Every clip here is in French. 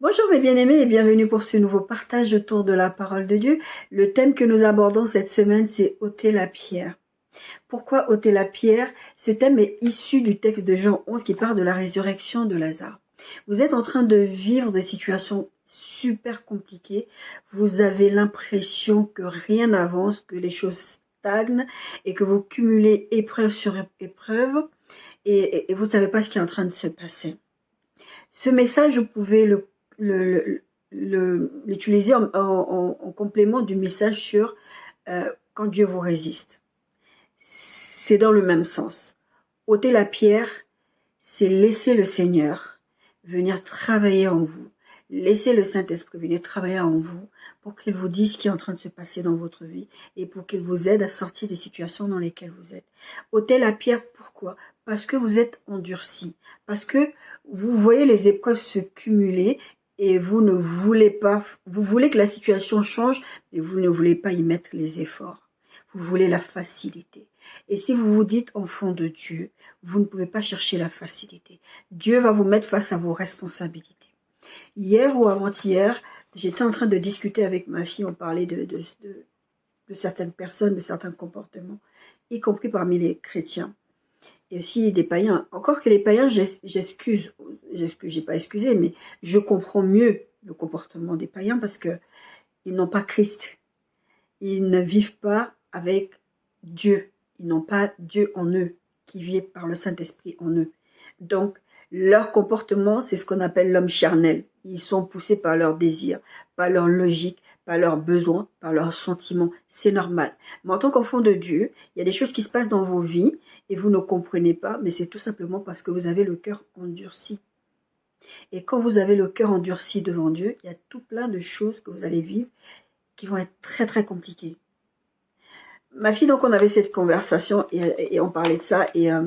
Bonjour mes bien-aimés et bienvenue pour ce nouveau partage autour de la parole de Dieu. Le thème que nous abordons cette semaine, c'est ôter la pierre. Pourquoi ôter la pierre? Ce thème est issu du texte de Jean 11 qui parle de la résurrection de Lazare. Vous êtes en train de vivre des situations super compliquées. Vous avez l'impression que rien n'avance, que les choses stagnent et que vous cumulez épreuve sur épreuve et vous ne savez pas ce qui est en train de se passer. Ce message, vous pouvez l'utiliser en complément du message sur quand Dieu vous résiste. C'est dans le même sens. Ôter la pierre, c'est laisser le Seigneur venir travailler en vous. Laissez le Saint-Esprit venir travailler en vous pour qu'il vous dise ce qui est en train de se passer dans votre vie et pour qu'il vous aide à sortir des situations dans lesquelles vous êtes. Ôtez la pierre, pourquoi? Parce que vous êtes endurci. Parce que vous voyez les épreuves se cumuler et vous ne voulez pas, vous voulez que la situation change, mais vous ne voulez pas y mettre les efforts. Vous voulez la facilité. Et si vous vous dites enfant de Dieu, vous ne pouvez pas chercher la facilité. Dieu va vous mettre face à vos responsabilités. Hier ou avant-hier, j'étais en train de discuter avec ma fille, on parlait de certaines personnes, de certains comportements, y compris parmi les chrétiens. Et aussi des païens. Encore que les païens, j'ai pas excusé, mais je comprends mieux le comportement des païens parce que ils n'ont pas Christ. Ils ne vivent pas avec Dieu. Ils n'ont pas Dieu en eux, qui vit par le Saint-Esprit en eux. Donc, leur comportement, c'est ce qu'on appelle l'homme charnel. Ils sont poussés par leurs désirs, par leur logique, par leurs besoins, par leurs sentiments. C'est normal. Mais en tant qu'enfant de Dieu, il y a des choses qui se passent dans vos vies et vous ne comprenez pas, mais c'est tout simplement parce que vous avez le cœur endurci. Et quand vous avez le cœur endurci devant Dieu, il y a tout plein de choses que vous allez vivre qui vont être très très compliquées. Ma fille, donc, on avait cette conversation et on parlait de ça et à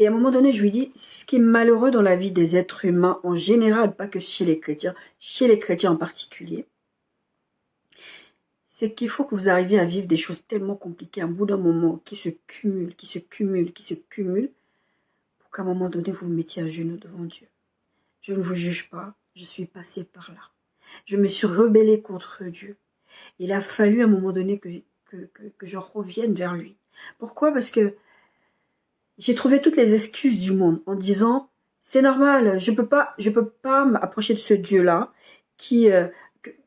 un moment donné, je lui dis, ce qui est malheureux dans la vie des êtres humains en général, pas que chez les chrétiens en particulier, c'est qu'il faut que vous arriviez à vivre des choses tellement compliquées à un bout d'un moment, qui se cumulent, pour qu'à un moment donné, vous vous mettiez à genoux devant Dieu. Je ne vous juge pas, je suis passée par là. Je me suis rebellée contre Dieu. Il a fallu à un moment donné que je revienne vers lui. Pourquoi? Parce que j'ai trouvé toutes les excuses du monde en disant c'est normal, je peux pas m'approcher de ce Dieu-là qui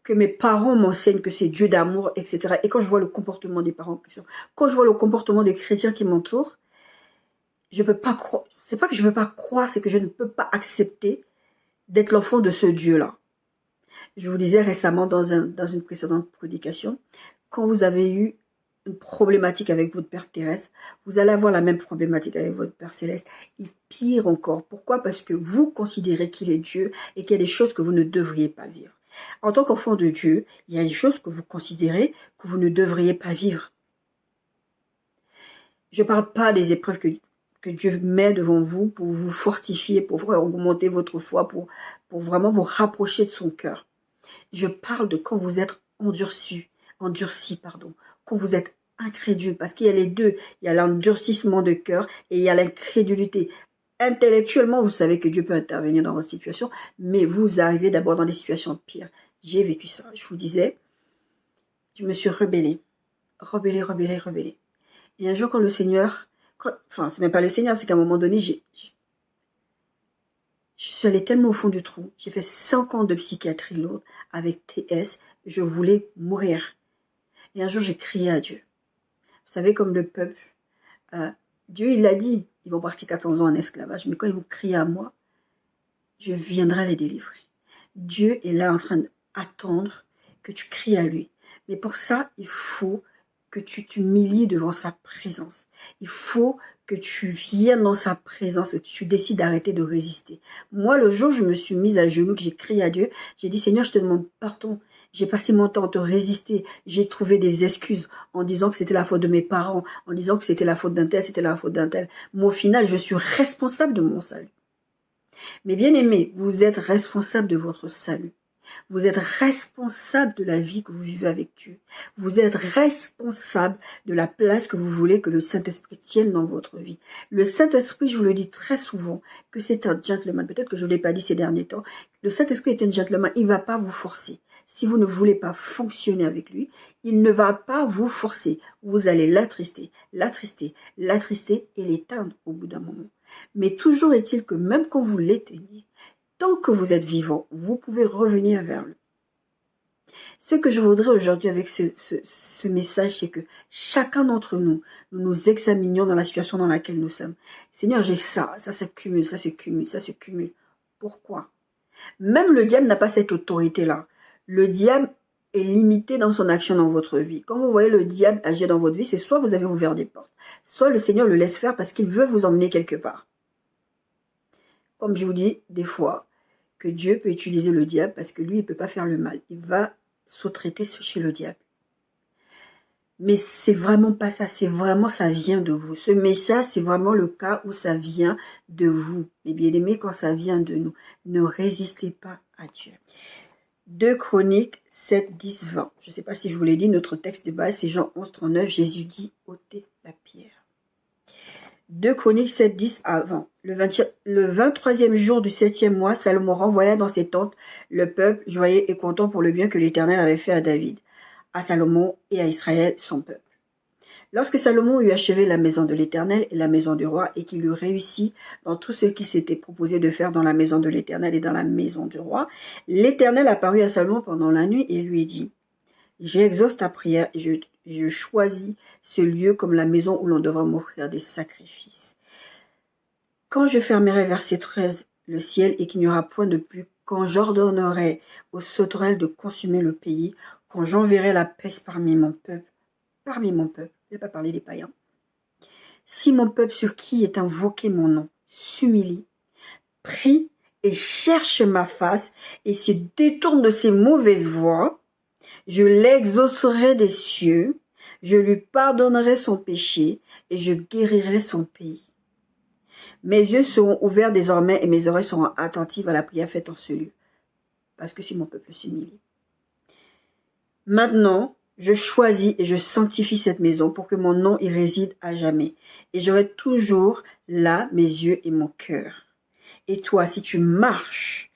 que mes parents m'enseignent que c'est Dieu d'amour, etc. Et quand je vois le comportement des parents, quand je vois le comportement des chrétiens qui m'entourent, je peux pas croire. C'est pas que je veux pas croire, c'est que je ne peux pas accepter d'être l'enfant de ce Dieu-là. Je vous disais récemment dans une précédente prédication, quand vous avez eu une problématique avec votre Père terrestre, vous allez avoir la même problématique avec votre Père céleste. Et pire encore. Pourquoi? Parce que vous considérez qu'il est Dieu et qu'il y a des choses que vous ne devriez pas vivre. En tant qu'enfant de Dieu, il y a des choses que vous considérez que vous ne devriez pas vivre. Je ne parle pas des épreuves que Dieu met devant vous pour vous fortifier, pour augmenter votre foi, pour vraiment vous rapprocher de son cœur. Je parle de quand vous êtes endurci, quand vous êtes incrédule, parce qu'il y a les deux, il y a l'endurcissement de cœur et il y a l'incrédulité. Intellectuellement, vous savez que Dieu peut intervenir dans votre situation, mais vous arrivez d'abord dans des situations pires. J'ai vécu ça, je vous disais, je me suis rebellée. Et un jour, quand le Seigneur, enfin, c'est même pas le Seigneur, c'est qu'à un moment donné, je suis allée tellement au fond du trou. J'ai fait 5 ans de psychiatrie lourde avec TS. Je voulais mourir. Et un jour, j'ai crié à Dieu. Vous savez, comme le peuple, Dieu, il l'a dit, ils vont partir 400 ans en esclavage. Mais quand ils vont crier à moi, je viendrai les délivrer. Dieu est là en train d'attendre que tu cries à lui. Mais pour ça, il faut que tu t'humilies devant sa présence. Il faut que tu viennes dans sa présence et que tu décides d'arrêter de résister. Moi, le jour où je me suis mise à genoux, que j'ai crié à Dieu, j'ai dit, Seigneur, je te demande pardon. J'ai passé mon temps à te résister. J'ai trouvé des excuses en disant que c'était la faute de mes parents, en disant que c'était la faute d'un tel, c'était la faute d'un tel. Mais au final, je suis responsable de mon salut. Mais bien aimé, vous êtes responsable de votre salut. Vous êtes responsable de la vie que vous vivez avec Dieu. Vous êtes responsable de la place que vous voulez que le Saint-Esprit tienne dans votre vie. Le Saint-Esprit, je vous le dis très souvent, que c'est un gentleman. Peut-être que je ne l'ai pas dit ces derniers temps. Le Saint-Esprit est un gentleman. Il ne va pas vous forcer. Si vous ne voulez pas fonctionner avec lui, il ne va pas vous forcer. Vous allez l'attrister, l'attrister, l'attrister et l'éteindre au bout d'un moment. Mais toujours est-il que même quand vous l'éteignez, tant que vous êtes vivant, vous pouvez revenir vers lui. Ce que je voudrais aujourd'hui avec ce message, c'est que chacun d'entre nous, nous nous examinions dans la situation dans laquelle nous sommes. Seigneur, j'ai ça se cumule, ça se cumule, ça se cumule. Pourquoi? Même le diable n'a pas cette autorité-là. Le diable est limité dans son action dans votre vie. Quand vous voyez le diable agir dans votre vie, c'est soit vous avez ouvert des portes, soit le Seigneur le laisse faire parce qu'il veut vous emmener quelque part. Comme je vous dis des fois, que Dieu peut utiliser le diable parce que lui, il ne peut pas faire le mal. Il va sous-traiter chez le diable. Mais c'est vraiment pas ça, c'est vraiment ça vient de vous. Ce message, c'est vraiment le cas où ça vient de vous. Mais bien aimé, quand ça vient de nous, ne résistez pas à Dieu. 2 Chroniques 7, 10, 20. Je ne sais pas si je vous l'ai dit, notre texte de base, c'est Jean 11, 39. Jésus dit, ôtez la pierre. 2 Chroniques 7, 10 avant. Le 23e jour du 7e mois, Salomon renvoya dans ses tentes le peuple joyeux et content pour le bien que l'Éternel avait fait à David, à Salomon et à Israël, son peuple. Lorsque Salomon eut achevé la maison de l'Éternel et la maison du roi, et qu'il eut réussi dans tout ce qui s'était proposé de faire dans la maison de l'Éternel et dans la maison du roi, l'Éternel apparut à Salomon pendant la nuit et lui dit, « J'exauce ta prière et je choisis ce lieu comme la maison où l'on devra m'offrir des sacrifices. Quand je fermerai, verset 13, le ciel et qu'il n'y aura point de pluie, quand j'ordonnerai aux sauterelles de consumer le pays, quand j'enverrai la peste parmi mon peuple, je ne vais pas parler des païens, si mon peuple sur qui est invoqué mon nom s'humilie, prie et cherche ma face et se détourne de ses mauvaises voies, je l'exaucerai des cieux, je lui pardonnerai son péché et je guérirai son pays. Mes yeux seront ouverts désormais et mes oreilles seront attentives à la prière faite en ce lieu, parce que si mon peuple s'humilie. Maintenant, je choisis et je sanctifie cette maison pour que mon nom y réside à jamais, et j'aurai toujours là mes yeux et mon cœur. Et toi, si tu marches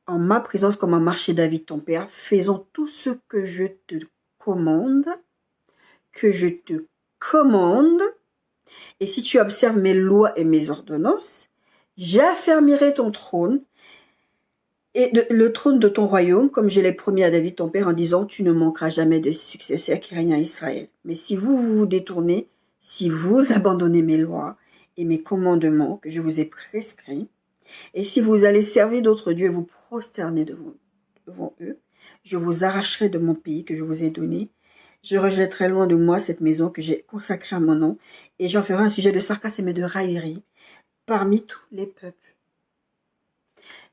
en ma présence comme a marché David ton père, faisons tout ce que je te commande, et si tu observes mes lois et mes ordonnances, j'affermirai ton trône et le trône de ton royaume, comme je l'ai promis à David ton père en disant, tu ne manqueras jamais de successeurs qui règnent à Israël. Mais si vous vous détournez, si vous abandonnez mes lois et mes commandements que je vous ai prescrits, et si vous allez servir d'autres dieux et vous prosterner devant eux, je vous arracherai de mon pays que je vous ai donné. Je rejetterai loin de moi cette maison que j'ai consacrée à mon nom, et j'en ferai un sujet de sarcasme et de raillerie parmi tous les peuples.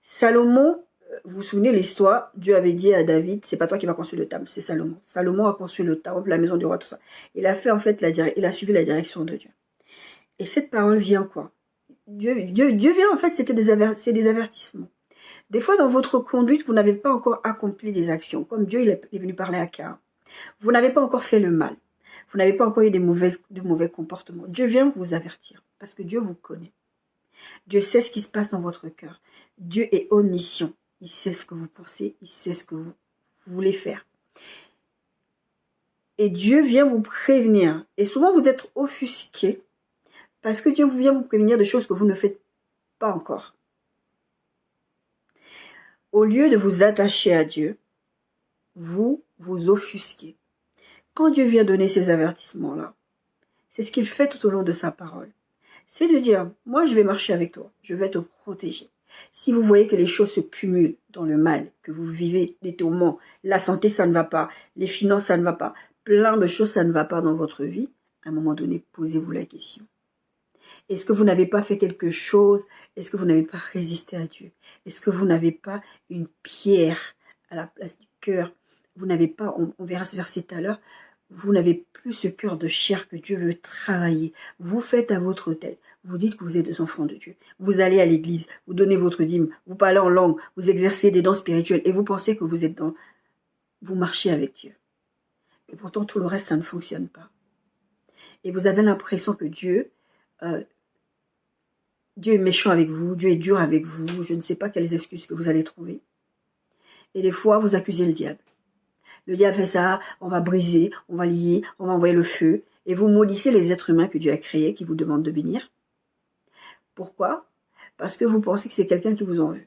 Salomon, vous vous souvenez l'histoire, Dieu avait dit à David, c'est pas toi qui vas construire le temple, c'est Salomon. Salomon a construit le temple, la maison du roi, tout ça. Il a fait en fait il a suivi la direction de Dieu. Et cette parole vient quoi? Dieu vient en fait, c'est des avertissements. Des fois dans votre conduite, vous n'avez pas encore accompli des actions, comme Dieu il est venu parler à Caïn. Vous n'avez pas encore fait le mal. Vous n'avez pas encore eu de mauvais comportements. Dieu vient vous avertir parce que Dieu vous connaît. Dieu sait ce qui se passe dans votre cœur. Dieu est omniscient. Il sait ce que vous pensez. Il sait ce que vous voulez faire. Et Dieu vient vous prévenir. Et souvent, vous êtes offusqué parce que Dieu vient vous prévenir de choses que vous ne faites pas encore. Au lieu de vous attacher à Dieu, vous vous offusquez. Quand Dieu vient donner ces avertissements-là, c'est ce qu'il fait tout au long de sa parole. C'est de dire, moi je vais marcher avec toi, je vais te protéger. Si vous voyez que les choses se cumulent dans le mal, que vous vivez des tourments, la santé ça ne va pas, les finances ça ne va pas, plein de choses ça ne va pas dans votre vie, à un moment donné, posez-vous la question. Est-ce que vous n'avez pas fait quelque chose? Est-ce que vous n'avez pas résisté à Dieu? Est-ce que vous n'avez pas une pierre à la place du cœur? Vous n'avez pas, on verra ce verset tout à l'heure, vous n'avez plus ce cœur de chair que Dieu veut travailler. Vous faites à votre tête. Vous dites que vous êtes des enfants de Dieu. Vous allez à l'église, vous donnez votre dîme, vous parlez en langue, vous exercez des dons spirituels et vous pensez que vous êtes dans... Vous marchez avec Dieu. Et pourtant, tout le reste, ça ne fonctionne pas. Et vous avez l'impression que Dieu est méchant avec vous, Dieu est dur avec vous, je ne sais pas quelles excuses que vous allez trouver. Et des fois, vous accusez le diable. Le diable fait ça, on va briser, on va lier, on va envoyer le feu. Et vous maudissez les êtres humains que Dieu a créés, qui vous demandent de bénir. Pourquoi? Parce que vous pensez que c'est quelqu'un qui vous en veut.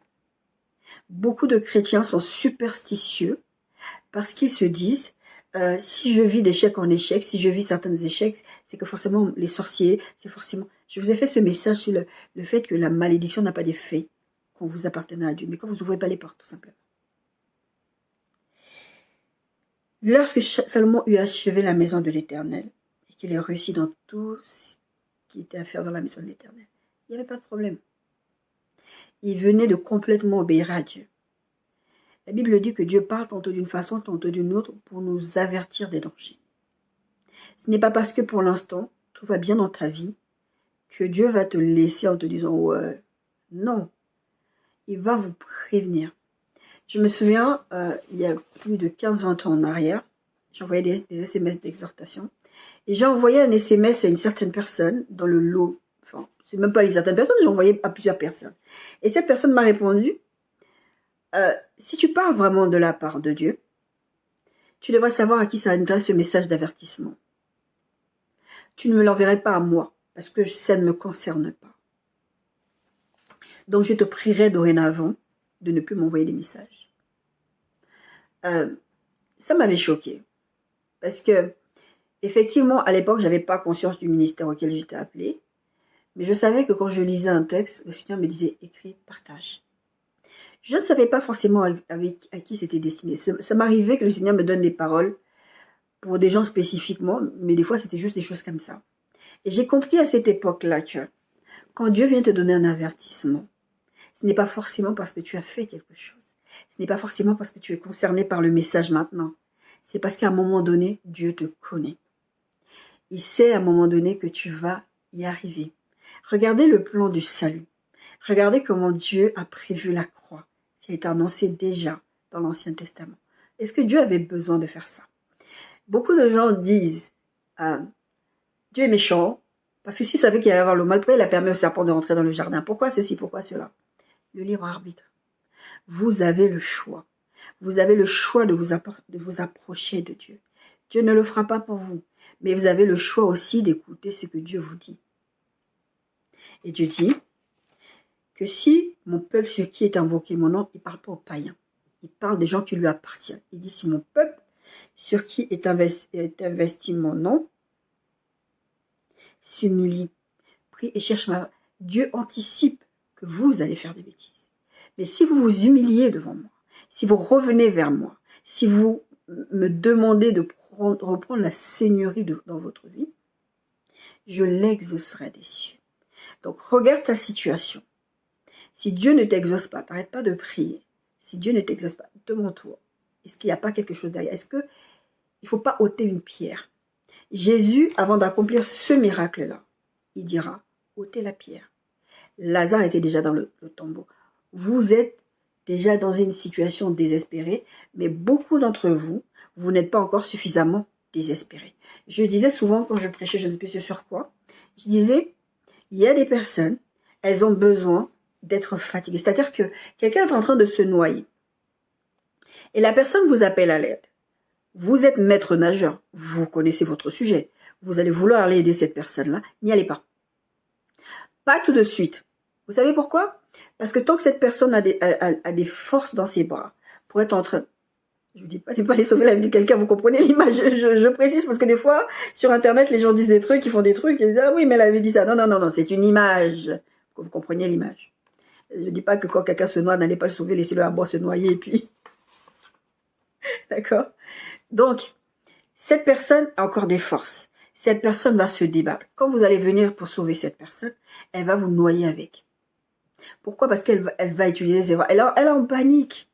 Beaucoup de chrétiens sont superstitieux parce qu'ils se disent, si je vis d'échec en échec, si je vis certains échecs, c'est que forcément les sorciers, c'est forcément... Je vous ai fait ce message sur le fait que la malédiction n'a pas d'effet quand vous appartenez à Dieu, mais quand vous n'ouvrez pas les portes, tout simplement. Lorsque Salomon eut achevé la maison de l'Éternel, et qu'il ait réussi dans tout ce qui était à faire dans la maison de l'Éternel, il n'y avait pas de problème. Il venait de complètement obéir à Dieu. La Bible dit que Dieu parle tantôt d'une façon, tantôt d'une autre, pour nous avertir des dangers. Ce n'est pas parce que pour l'instant, tout va bien dans ta vie, que Dieu va te laisser en te disant « ouais ». Non, il va vous prévenir. Je me souviens, il y a plus de 15-20 ans en arrière, j'envoyais des SMS d'exhortation. Et j'ai envoyé un SMS à une certaine personne dans le lot. Enfin, c'est même pas une certaine personne, j'ai envoyé à plusieurs personnes. Et cette personne m'a répondu, si tu parles vraiment de la part de Dieu, tu devrais savoir à qui ça adresse ce message d'avertissement. Tu ne me l'enverrais pas à moi, parce que ça ne me concerne pas. Donc je te prierai dorénavant de ne plus m'envoyer des messages. Ça m'avait choqué. Parce que, effectivement, à l'époque, je n'avais pas conscience du ministère auquel j'étais appelée. Mais je savais que quand je lisais un texte, le Seigneur me disait, écris, partage. Je ne savais pas forcément à qui c'était destiné. Ça m'arrivait que le Seigneur me donne des paroles pour des gens spécifiquement, mais des fois, c'était juste des choses comme ça. Et j'ai compris à cette époque-là que quand Dieu vient te donner un avertissement, ce n'est pas forcément parce que tu as fait quelque chose. Ce n'est pas forcément parce que tu es concerné par le message maintenant. C'est parce qu'à un moment donné, Dieu te connaît. Il sait à un moment donné que tu vas y arriver. Regardez le plan du salut. Regardez comment Dieu a prévu la croix. Ça a été annoncé déjà dans l'Ancien Testament. Est-ce que Dieu avait besoin de faire ça? Beaucoup de gens disent Dieu est méchant, parce que s'il savait qu'il allait avoir le mal, pourquoi il a permis au serpent de rentrer dans le jardin? Pourquoi ceci, pourquoi cela? Le libre arbitre. Vous avez le choix. Vous avez le choix de vous approcher de Dieu. Dieu ne le fera pas pour vous, mais vous avez le choix aussi d'écouter ce que Dieu vous dit. Et Dieu dit que si mon peuple sur qui est invoqué mon nom, il ne parle pas aux païens. Il parle des gens qui lui appartiennent. Il dit si mon peuple sur qui est investi mon nom s'humilie, prie et cherche ma... Dieu anticipe que vous allez faire des bêtises. Mais si vous vous humiliez devant moi, si vous revenez vers moi, si vous me demandez de reprendre la seigneurie dans votre vie, je l'exaucerai des cieux. Donc regarde ta situation. Si Dieu ne t'exauce pas, t'arrête pas de prier. Si Dieu ne t'exauce pas, demande-toi, est-ce qu'il n'y a pas quelque chose derrière? Est-ce qu'il ne faut pas ôter une pierre? Jésus, avant d'accomplir ce miracle-là, il dira, ôtez la pierre. Lazare était déjà dans le tombeau. Vous êtes déjà dans une situation désespérée, mais beaucoup d'entre vous, vous n'êtes pas encore suffisamment désespérés. Je disais souvent quand je prêchais, je ne sais plus sur quoi, je disais, il y a des personnes, elles ont besoin d'être fatiguées. C'est-à-dire que quelqu'un est en train de se noyer. Et la personne vous appelle à l'aide. Vous êtes maître nageur, vous connaissez votre sujet. Vous allez vouloir aller aider cette personne-là, n'y allez pas. Pas tout de suite. Vous savez pourquoi? Parce que tant que cette personne a des forces dans ses bras pour être en train... Je ne dis pas, c'est pas aller sauver la vie de quelqu'un, vous comprenez l'image, je précise parce que des fois, sur Internet, les gens disent des trucs, ils font des trucs, ils disent, ah oui, mais elle avait dit ça. Non, non, non, non, c'est une image. Que vous compreniez l'image. Je ne dis pas que quand quelqu'un se noie, n'allez pas le sauver, laissez-le à bord se noyer et puis... D'accord? Donc, cette personne a encore des forces. Cette personne va se débattre. Quand vous allez venir pour sauver cette personne, elle va vous noyer avec. Pourquoi? Parce qu'elle va utiliser ses voix. Elle est en panique.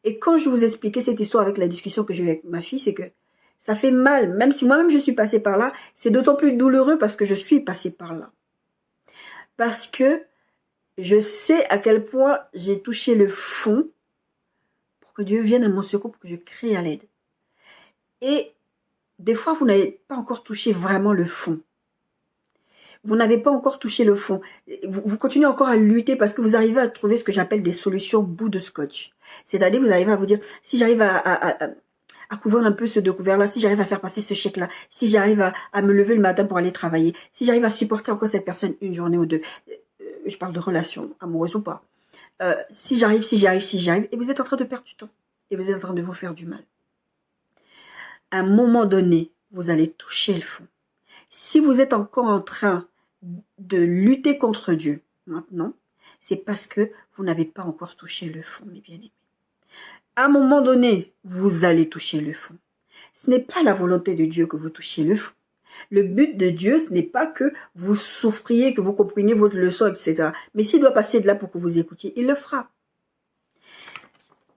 Et quand je vous expliquais cette histoire avec la discussion que j'ai eu avec ma fille, c'est que Ça fait mal, même si moi-même je suis passée par là, c'est d'autant plus douloureux parce que je suis passée par là. Parce que je sais à quel point j'ai touché le fond pour que Dieu vienne à mon secours, pour que je crie à l'aide. Et des fois, vous n'avez pas encore touché vraiment le fond. Vous n'avez pas encore touché le fond. Vous continuez encore à lutter parce que vous arrivez à trouver ce que j'appelle des solutions bout de scotch. C'est-à-dire, vous arrivez à vous dire, si j'arrive à couvrir un peu ce découvert-là, si j'arrive à faire passer ce chèque-là, si j'arrive à me lever le matin pour aller travailler, si j'arrive à supporter encore cette personne une journée ou deux, je parle de relations, amoureuses ou pas, si j'arrive, et vous êtes en train de perdre du temps, et vous êtes en train de vous faire du mal. À un moment donné, vous allez toucher le fond. Si vous êtes encore en train de lutter contre Dieu maintenant, c'est parce que vous n'avez pas encore touché le fond, mes bien-aimés. À un moment donné, vous allez toucher le fond. Ce n'est pas la volonté de Dieu que vous touchiez le fond. Le but de Dieu, ce n'est pas que vous souffriez, que vous compreniez votre leçon, etc. Mais s'il doit passer de là pour que vous écoutiez, il le fera.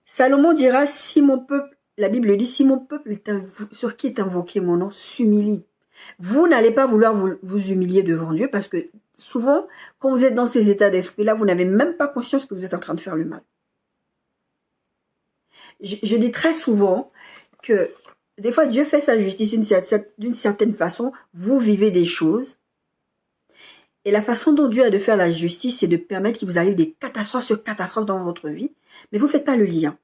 Salomon dira, si mon peuple, la Bible dit, si mon peuple sur qui est invoqué mon nom s'humilie. Vous n'allez pas vouloir vous humilier devant Dieu parce que souvent, quand vous êtes dans ces états d'esprit-là, vous n'avez même pas conscience que vous êtes en train de faire le mal. Je dis très souvent que des fois, Dieu fait sa justice d'une certaine façon. Vous vivez des choses. Et la façon dont Dieu a de faire la justice, c'est de permettre qu'il vous arrive des catastrophes sur catastrophes dans votre vie. Mais vous ne faites pas le lien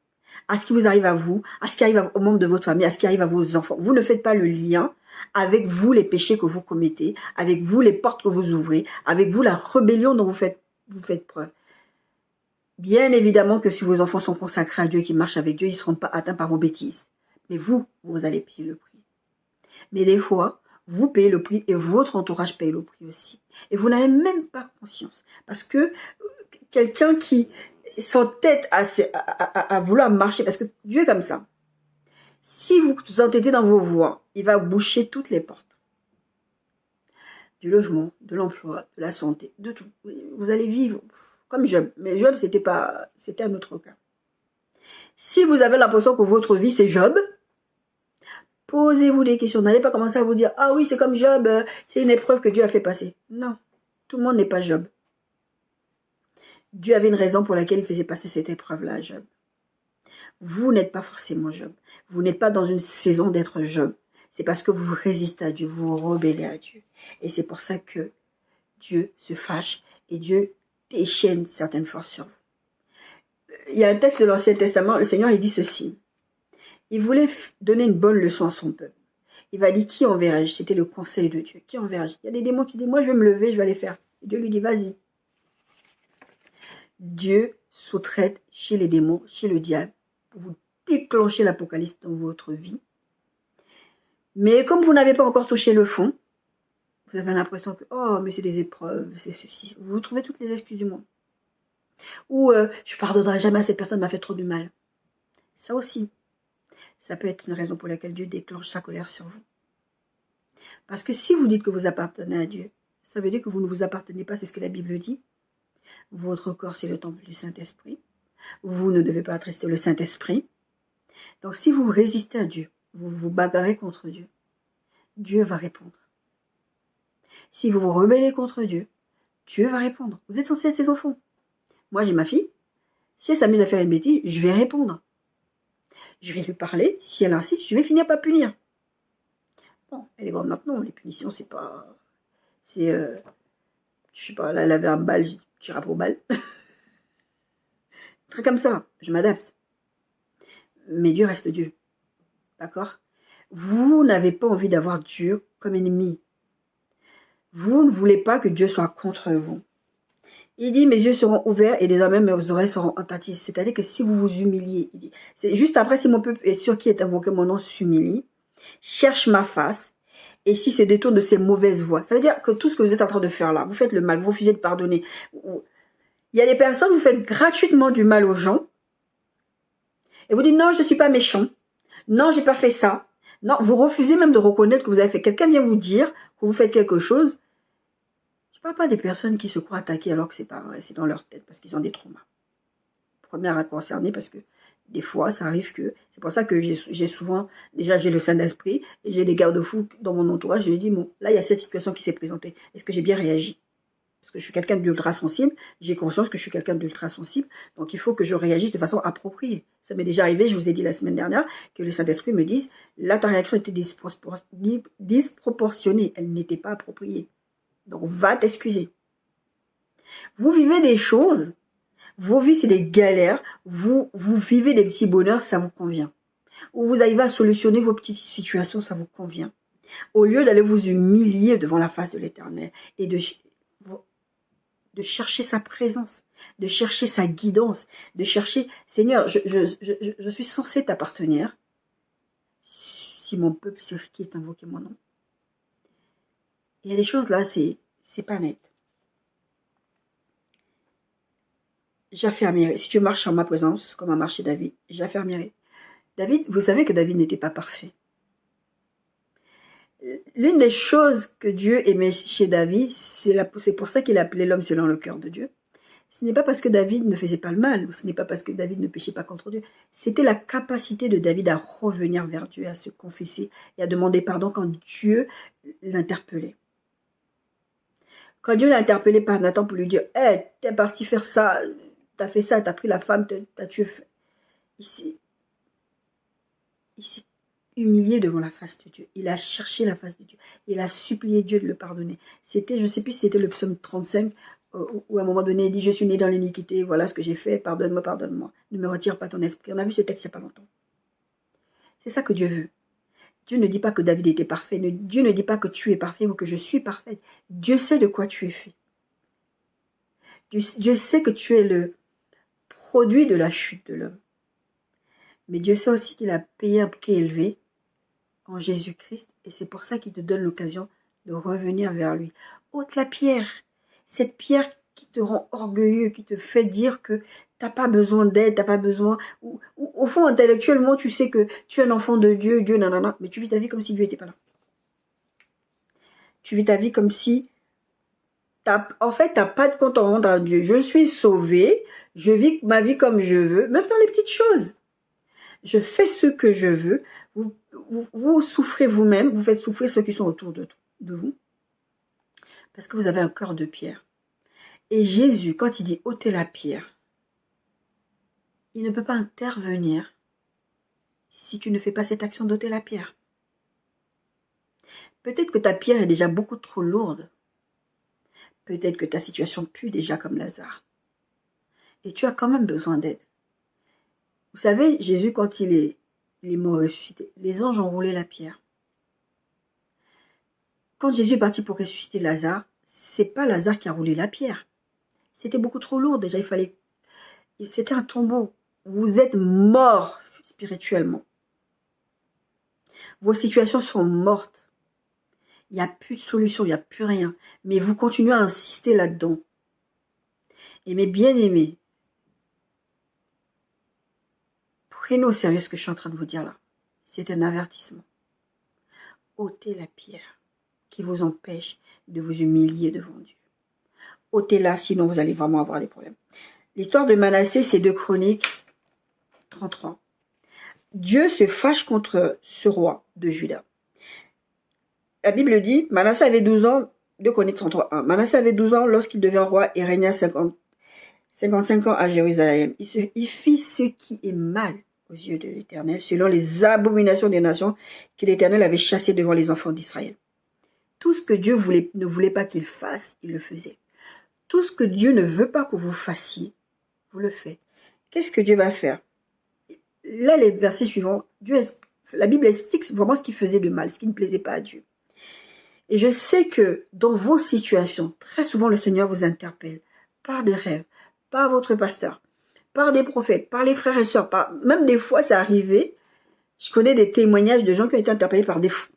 à ce qui vous arrive à vous, à ce qui arrive aux membres de votre famille, à ce qui arrive à vos enfants. Vous ne faites pas le lien avec vous les péchés que vous commettez, avec vous les portes que vous ouvrez, avec vous la rébellion dont vous faites preuve. Bien évidemment que si vos enfants sont consacrés à Dieu et qu'ils marchent avec Dieu, ils ne seront pas atteints par vos bêtises. Mais vous allez payer le prix. Mais des fois, vous payez le prix et votre entourage paye le prix aussi. Et vous n'avez même pas conscience. Parce que quelqu'un qui s'entête à vouloir marcher, parce que Dieu est comme ça. Si vous vous entêtez dans vos voies, il va boucher toutes les portes. Du logement, de l'emploi, de la santé, de tout. Vous allez vivre comme Job. Mais Job, c'était un autre cas. Si vous avez l'impression que votre vie, c'est Job, posez-vous des questions. N'allez pas commencer à vous dire, ah oui, c'est comme Job, c'est une épreuve que Dieu a fait passer. Non, tout le monde n'est pas Job. Dieu avait une raison pour laquelle il faisait passer cette épreuve-là à Job. Vous n'êtes pas forcément Job. Vous n'êtes pas dans une saison d'être Job. C'est parce que vous résistez à Dieu, vous vous rebellez à Dieu. Et c'est pour ça que Dieu se fâche et Dieu déchaîne certaines forces sur vous. Il y a un texte de l'Ancien Testament, le Seigneur il dit ceci. Il voulait donner une bonne leçon à son peuple. Il va dire, qui enverrai-je? C'était le conseil de Dieu. Qui enverrai-je? Il y a des démons qui disent, moi je vais me lever, je vais aller faire. Et Dieu lui dit, vas-y. Dieu sous-traite chez les démons, chez le diable, pour vous déclencher l'apocalypse dans votre vie. Mais comme vous n'avez pas encore touché le fond, vous avez l'impression que, oh, mais c'est des épreuves, c'est ceci. Vous trouvez toutes les excuses du monde. Ou, je pardonnerai jamais à cette personne, m'a fait trop du mal. Ça aussi, ça peut être une raison pour laquelle Dieu déclenche sa colère sur vous. Parce que si vous dites que vous appartenez à Dieu, ça veut dire que vous ne vous appartenez pas, c'est ce que la Bible dit. Votre corps, c'est le temple du Saint-Esprit. Vous ne devez pas attrister le Saint-Esprit. Donc, si vous résistez à Dieu, vous vous bagarrez contre Dieu, Dieu va répondre. Si vous vous rebellez contre Dieu, Dieu va répondre. Vous êtes censé être ses enfants. Moi, j'ai ma fille. Si elle s'amuse à faire une bêtise, je vais répondre. Je vais lui parler. Si elle insiste, je vais finir par punir. Bon, elle est grande maintenant. Les punitions, c'est pas... C'est... je sais pas, là, elle avait un bal, je tire après au bal. Très comme ça, je m'adapte. Mais Dieu reste Dieu. D'accord? Vous n'avez pas envie d'avoir Dieu comme ennemi. Vous ne voulez pas que Dieu soit contre vous. Il dit, mes yeux seront ouverts et désormais mes oreilles seront attentives. C'est-à-dire que si vous vous humiliez, il dit, c'est juste après, si mon peuple est sur qui est invoqué mon nom s'humilie, cherche ma face, et si se détourne de ses mauvaises voies. Ça veut dire que tout ce que vous êtes en train de faire là, vous faites le mal, vous refusez de pardonner. Il y a des personnes, vous faites gratuitement du mal aux gens, et vous dites, non, je ne suis pas méchant, non, j'ai pas fait ça. Non, vous refusez même de reconnaître que vous avez fait. Quelqu'un vient vous dire que vous faites quelque chose. Je ne parle pas des personnes qui se croient attaquées alors que c'est pas vrai, c'est dans leur tête parce qu'ils ont des traumas. première à concerner parce que des fois, ça arrive que... C'est pour ça que j'ai souvent... Déjà, j'ai le Saint-Esprit et j'ai des garde-fous dans mon entourage. Je dis, bon, là, il y a cette situation qui s'est présentée. Est-ce que j'ai bien réagi? Parce que je suis quelqu'un d'ultra sensible. J'ai conscience que je suis quelqu'un d'ultra sensible. Donc, il faut que je réagisse de façon appropriée. Ça m'est déjà arrivé, je vous ai dit la semaine dernière, que le Saint-Esprit me dise, là, ta réaction était disproportionnée. Elle n'était pas appropriée. Donc, va t'excuser. Vous vivez des choses, vos vies, c'est des galères, vous vivez des petits bonheurs, ça vous convient. Ou vous arrivez à solutionner vos petites situations, ça vous convient. Au lieu d'aller vous humilier devant la face de l'Éternel et de chercher sa présence, de chercher sa guidance, de chercher, Seigneur, je suis censé t'appartenir. Si mon peuple qui est invoqué mon nom. Il y a des choses là, c'est pas net. J'affermirai. Si tu marches en ma présence, comme a marché David, j'affermirai. David, vous savez que David n'était pas parfait. L'une des choses que Dieu aimait chez David, c'est pour ça qu'il appelait l'homme selon le cœur de Dieu. Ce n'est pas parce que David ne faisait pas le mal, ou ce n'est pas parce que David ne péchait pas contre Dieu. C'était la capacité de David à revenir vers Dieu, à se confesser et à demander pardon quand Dieu l'interpellait. Quand Dieu l'a interpellé par Nathan pour lui dire « Hey, t'es parti faire ça, t'as fait ça, t'as pris la femme, t'as tué... » Il s'est humilié devant la face de Dieu. Il a cherché la face de Dieu. Il a supplié Dieu de le pardonner. C'était, je ne sais plus si c'était le psaume 35, où à un moment donné, il dit « Je suis né dans l'iniquité, voilà ce que j'ai fait, pardonne-moi, pardonne-moi. Ne me retire pas ton esprit. » On a vu ce texte il n'y a pas longtemps. C'est ça que Dieu veut. Dieu ne dit pas que David était parfait. Dieu ne dit pas que tu es parfait ou que je suis parfaite. Dieu sait de quoi tu es fait. Dieu sait que tu es le produit de la chute de l'homme. Mais Dieu sait aussi qu'il a payé un prix élevé en Jésus-Christ. Et c'est pour ça qu'il te donne l'occasion de revenir vers lui. Ôte la pierre. Cette pierre qui te rend orgueilleux, qui te fait dire que tu n'as pas besoin d'aide, tu n'as pas besoin... Ou, au fond, intellectuellement, tu sais que tu es un enfant de Dieu, nanana, mais tu vis ta vie comme si Dieu n'était pas là. Tu vis ta vie comme si... En fait, tu n'as pas de compte à rendre à Dieu. Je suis sauvé, je vis ma vie comme je veux, même dans les petites choses. Je fais ce que je veux. Vous souffrez vous-même, vous faites souffrir ceux qui sont autour de vous. Parce que vous avez un cœur de pierre. Et Jésus, quand il dit ôtez la pierre, il ne peut pas intervenir si tu ne fais pas cette action d'ôter la pierre. Peut-être que ta pierre est déjà beaucoup trop lourde. Peut-être que ta situation pue déjà comme Lazare. Et tu as quand même besoin d'aide. Vous savez, Jésus, quand il est mort ressuscité, les anges ont roulé la pierre. Quand Jésus est parti pour ressusciter Lazare, c'est pas Lazare qui a roulé la pierre. C'était beaucoup trop lourd. Déjà, c'était un tombeau. Vous êtes mort spirituellement. Vos situations sont mortes. Il n'y a plus de solution, il n'y a plus rien. Mais vous continuez à insister là-dedans. Et mes bien-aimés, prenez au sérieux ce que je suis en train de vous dire là. C'est un avertissement. Ôtez la pierre qui vous empêche de vous humilier devant Dieu. Ôtez-la, sinon vous allez vraiment avoir des problèmes. L'histoire de Manassé, c'est 2 Chroniques 33. Dieu se fâche contre ce roi de Juda. La Bible dit, Manassé avait 12 ans, 2 Chroniques 33. Manassé avait 12 ans lorsqu'il devint roi et régna 55 ans à Jérusalem. Il fit ce qui est mal aux yeux de l'Éternel, selon les abominations des nations que l'Éternel avait chassées devant les enfants d'Israël. Tout ce que Dieu ne voulait pas qu'il fasse, il le faisait. Tout ce que Dieu ne veut pas que vous fassiez, vous le faites. Qu'est-ce que Dieu va faire? Là, les versets suivants, la Bible explique vraiment ce qui faisait de mal, ce qui ne plaisait pas à Dieu. Et je sais que dans vos situations, très souvent le Seigneur vous interpelle par des rêves, par votre pasteur, par des prophètes, par les frères et sœurs, même des fois c'est arrivé, je connais des témoignages de gens qui ont été interpellés par des fous.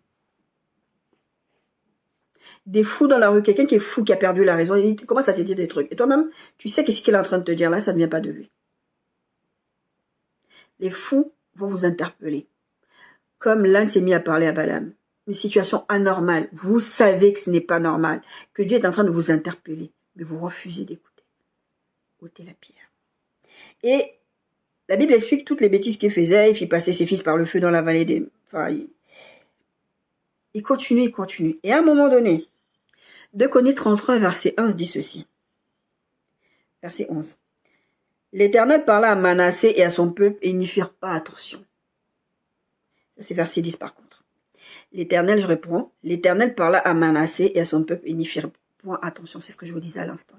Des fous dans la rue, quelqu'un qui est fou, qui a perdu la raison, il commence à te dire des trucs. Et toi-même, tu sais que ce qu'il est en train de te dire là, ça ne vient pas de lui. Les fous vont vous interpeller. Comme l'un s'est mis à parler à Balaam. Une situation anormale. Vous savez que ce n'est pas normal. Que Dieu est en train de vous interpeller. Mais vous refusez d'écouter. Ôtez la pierre. Et La Bible explique toutes les bêtises qu'il faisait. Il fit passer ses fils par le feu dans la vallée des... Enfin, il continue, il continue. Et à un moment donné, 2 Chroniques 33, verset 11 dit ceci. Verset 11. L'Éternel parla à Manassé et à son peuple et ils n'y firent pas attention. C'est verset 10 par contre. L'Éternel, je reprends, l'Éternel parla à Manassé et à son peuple et ils n'y firent point attention. C'est ce que je vous disais à l'instant.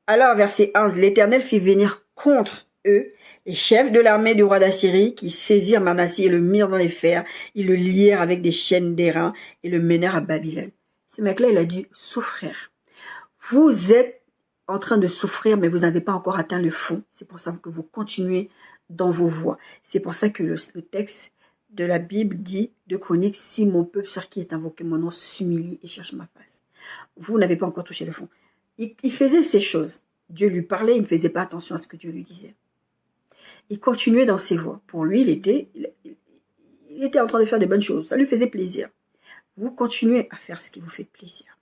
Alors, verset 11, l'Éternel fit venir contre eux les chefs de l'armée du roi d'Assyrie qui saisirent Manassé et le mirent dans les fers. Ils le lièrent avec des chaînes d'airain et le menèrent à Babylone. Ce mec-là, il a dû souffrir. Vous êtes en train de souffrir, mais vous n'avez pas encore atteint le fond. C'est pour ça que vous continuez dans vos voies. C'est pour ça que le texte de la Bible dit, de Chroniques, si mon peuple sur qui est invoqué mon nom s'humilie et cherche ma face. Vous n'avez pas encore touché le fond. Il faisait ces choses. Dieu lui parlait, il ne faisait pas attention à ce que Dieu lui disait. Il continuait dans ses voies. Pour lui, il était en train de faire des bonnes choses. Ça lui faisait plaisir. Vous continuez à faire ce qui vous fait plaisir.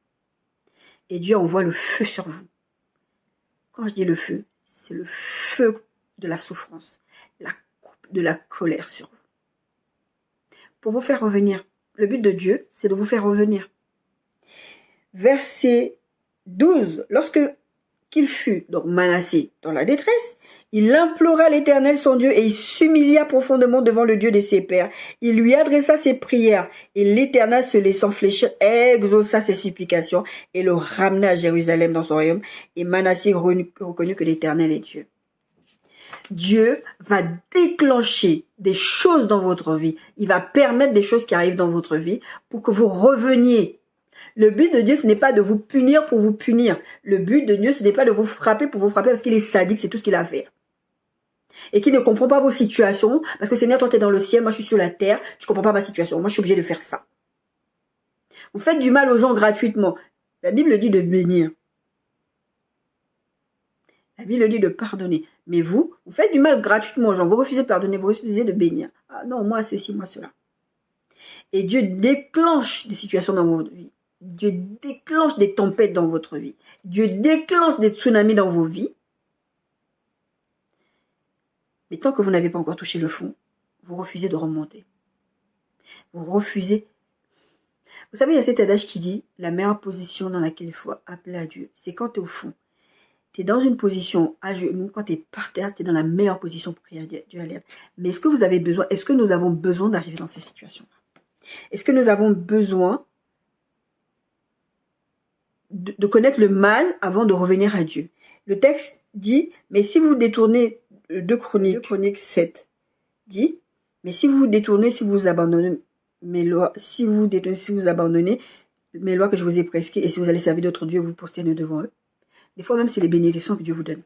Et Dieu envoie le feu sur vous. Quand je dis le feu, c'est le feu de la souffrance, la coupe de la colère sur vous. Pour vous faire revenir. Le but de Dieu, c'est de vous faire revenir. Verset 12. Lorsque qu'il fut, donc Manassé, dans la détresse, il implora l'Éternel son Dieu et il s'humilia profondément devant le Dieu de ses pères. Il lui adressa ses prières et l'Éternel, se laissant fléchir, exauça ses supplications et le ramena à Jérusalem dans son royaume. Et Manassé reconnut que l'Éternel est Dieu. Dieu va déclencher des choses dans votre vie. Il va permettre des choses qui arrivent dans votre vie pour que vous reveniez. Le but de Dieu, ce n'est pas de vous punir pour vous punir. Le but de Dieu, ce n'est pas de vous frapper pour vous frapper parce qu'il est sadique, c'est tout ce qu'il a à faire. Et qui ne comprend pas vos situations, parce que Seigneur, toi, tu es dans le ciel, moi, je suis sur la terre, je ne comprends pas ma situation, moi, je suis obligé de faire ça. Vous faites du mal aux gens gratuitement. La Bible dit de bénir. La Bible dit de pardonner. Mais vous faites du mal gratuitement aux gens, vous refusez de pardonner, vous refusez de bénir. Ah non, moi, ceci, moi, cela. Et Dieu déclenche des situations dans votre vie. Dieu déclenche des tempêtes dans votre vie. Dieu déclenche des tsunamis dans vos vies. Mais tant que vous n'avez pas encore touché le fond, vous refusez de remonter. Vous refusez. Vous savez, il y a cet adage qui dit, la meilleure position dans laquelle il faut appeler à Dieu, c'est quand tu es au fond. Tu es dans une position à genoux, quand tu es par terre, tu es dans la meilleure position pour prier Dieu à l'aide. Mais est-ce que vous avez besoin, est-ce que nous avons besoin d'arriver dans ces situations-là? Est-ce que nous avons besoin de connaître le mal avant de revenir à Dieu? Le texte dit, mais si vous détournez, 2 Chroniques 7 dit, mais si vous vous détournez, si vous abandonnez mes lois, si vous abandonnez mes lois que je vous ai prescrites, et si vous allez servir d'autres dieux, vous prosternez devant eux. Des fois même, c'est les bénédictions que Dieu vous donne.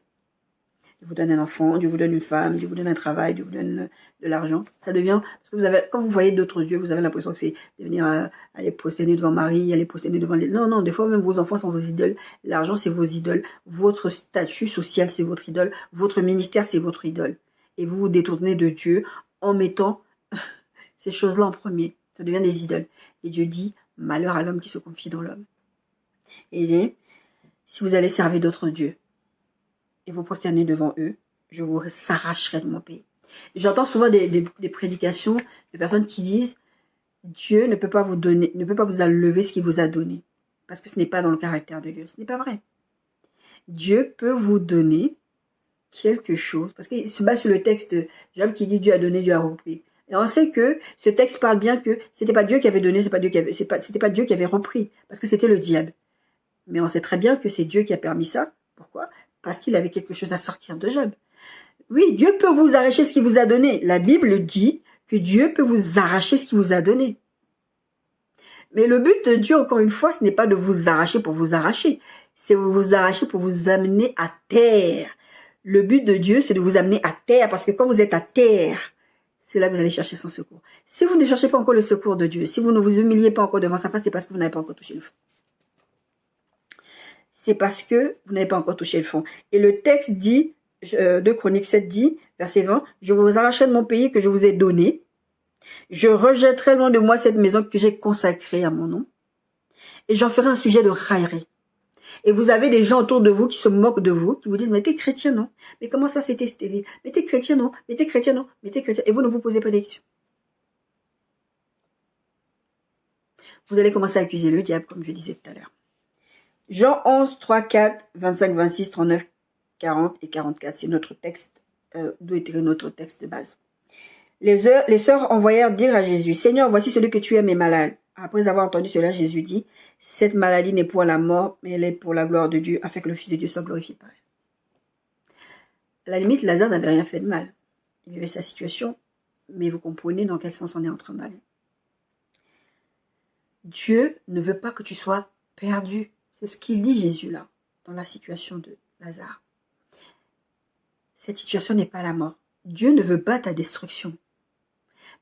Dieu vous donne un enfant, Dieu vous donne une femme, Dieu vous donne un travail, Dieu vous donne de l'argent. Ça devient, parce que quand vous voyez d'autres dieux, vous avez l'impression que c'est de venir aller prosterner devant Marie, aller prosterner devant les... Non, des fois même vos enfants sont vos idoles. L'argent, c'est vos idoles. Votre statut social, c'est votre idole. Votre ministère, c'est votre idole. Et vous vous détournez de Dieu en mettant ces choses-là en premier. Ça devient des idoles. Et Dieu dit, malheur à l'homme qui se confie dans l'homme. Et il dit, si vous allez servir d'autres dieux, et vous prosternez devant eux, je vous arracherai de mon pays. J'entends souvent des prédications de personnes qui disent Dieu ne peut pas vous donner, ne peut pas vous enlever ce qu'il vous a donné. Parce que ce n'est pas dans le caractère de Dieu. Ce n'est pas vrai. Dieu peut vous donner quelque chose. Parce qu'il se base sur le texte de Job qui dit Dieu a donné, Dieu a repris. Et on sait que ce texte parle bien que c'était pas Dieu qui avait donné, c'était pas Dieu qui avait repris. Parce que c'était le diable. Mais on sait très bien que c'est Dieu qui a permis ça. Pourquoi? Parce qu'il avait quelque chose à sortir de Job. Oui, Dieu peut vous arracher ce qu'il vous a donné. La Bible dit que Dieu peut vous arracher ce qu'il vous a donné. Mais le but de Dieu, encore une fois, ce n'est pas de vous arracher pour vous arracher. C'est de vous arracher pour vous amener à terre. Le but de Dieu, c'est de vous amener à terre. Parce que quand vous êtes à terre, c'est là que vous allez chercher son secours. Si vous ne cherchez pas encore le secours de Dieu, si vous ne vous humiliez pas encore devant sa face, c'est parce que vous n'avez pas encore touché le fond. C'est parce que vous n'avez pas encore touché le fond. Et le texte dit, 2 Chroniques 7 dit, verset 20, « Je vous arracherai de mon pays que je vous ai donné. Je rejetterai loin de moi cette maison que j'ai consacrée à mon nom. Et j'en ferai un sujet de raillerie. Et vous avez des gens autour de vous qui se moquent de vous, qui vous disent, mais t'es chrétien, non? Mais comment ça, c'était stérile? Mais t'es chrétien, non? Mais t'es chrétien, non? Mais t'es chrétien. Et vous ne vous posez pas des questions. Vous allez commencer à accuser le diable, comme je disais tout à l'heure. Jean 11, 3, 4, 25, 26, 39, 40 et 44. C'est notre texte, d'où était notre texte de base. Les sœurs envoyèrent dire à Jésus, Seigneur, voici celui que tu aimes est malade. Après avoir entendu cela, Jésus dit, cette maladie n'est point la mort, mais elle est pour la gloire de Dieu, afin que le Fils de Dieu soit glorifié par elle. À la limite, Lazare n'avait rien fait de mal. Il vivait sa situation, mais vous comprenez dans quel sens on est en train d'aller. Dieu ne veut pas que tu sois perdu. C'est ce qu'il dit Jésus là, dans la situation de Lazare. Cette situation n'est pas la mort. Dieu ne veut pas ta destruction.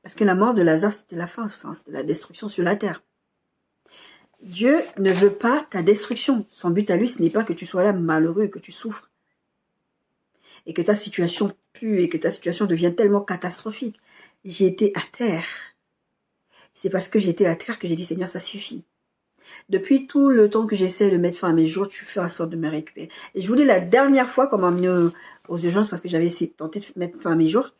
Parce que la mort de Lazare, c'était la fin, c'était la destruction sur la terre. Dieu ne veut pas ta destruction. Son but à lui, ce n'est pas que tu sois là malheureux, que tu souffres. Et que ta situation pue, et que ta situation devienne tellement catastrophique. J'ai été à terre. C'est parce que j'étais à terre que j'ai dit, Seigneur, ça suffit. Depuis tout le temps que j'essaie de mettre fin à mes jours, tu fais en sorte de me récupérer. Et je vous dis, la dernière fois qu'on m'a amené aux urgences parce que j'avais essayé de tenter de mettre fin à mes jours,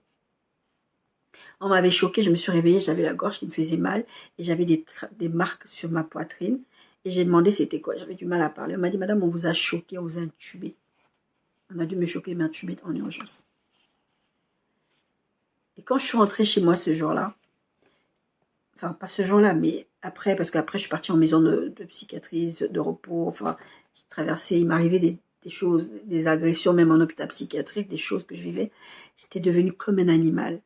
on m'avait choqué, je me suis réveillée, j'avais la gorge qui me faisait mal et j'avais des marques sur ma poitrine. Et j'ai demandé c'était quoi, j'avais du mal à parler. On m'a dit, madame, on vous a choqué, on vous a intubé. On a dû me choquer, m'intuber en urgence. Et quand je suis rentrée chez moi ce jour-là, enfin pas ce jour-là, mais après, parce qu'après je suis partie en maison de psychiatrie, de repos, enfin j'ai traversé, il m'arrivait des choses, des agressions même en hôpital psychiatrique, des choses que je vivais. J'étais devenue comme un animal.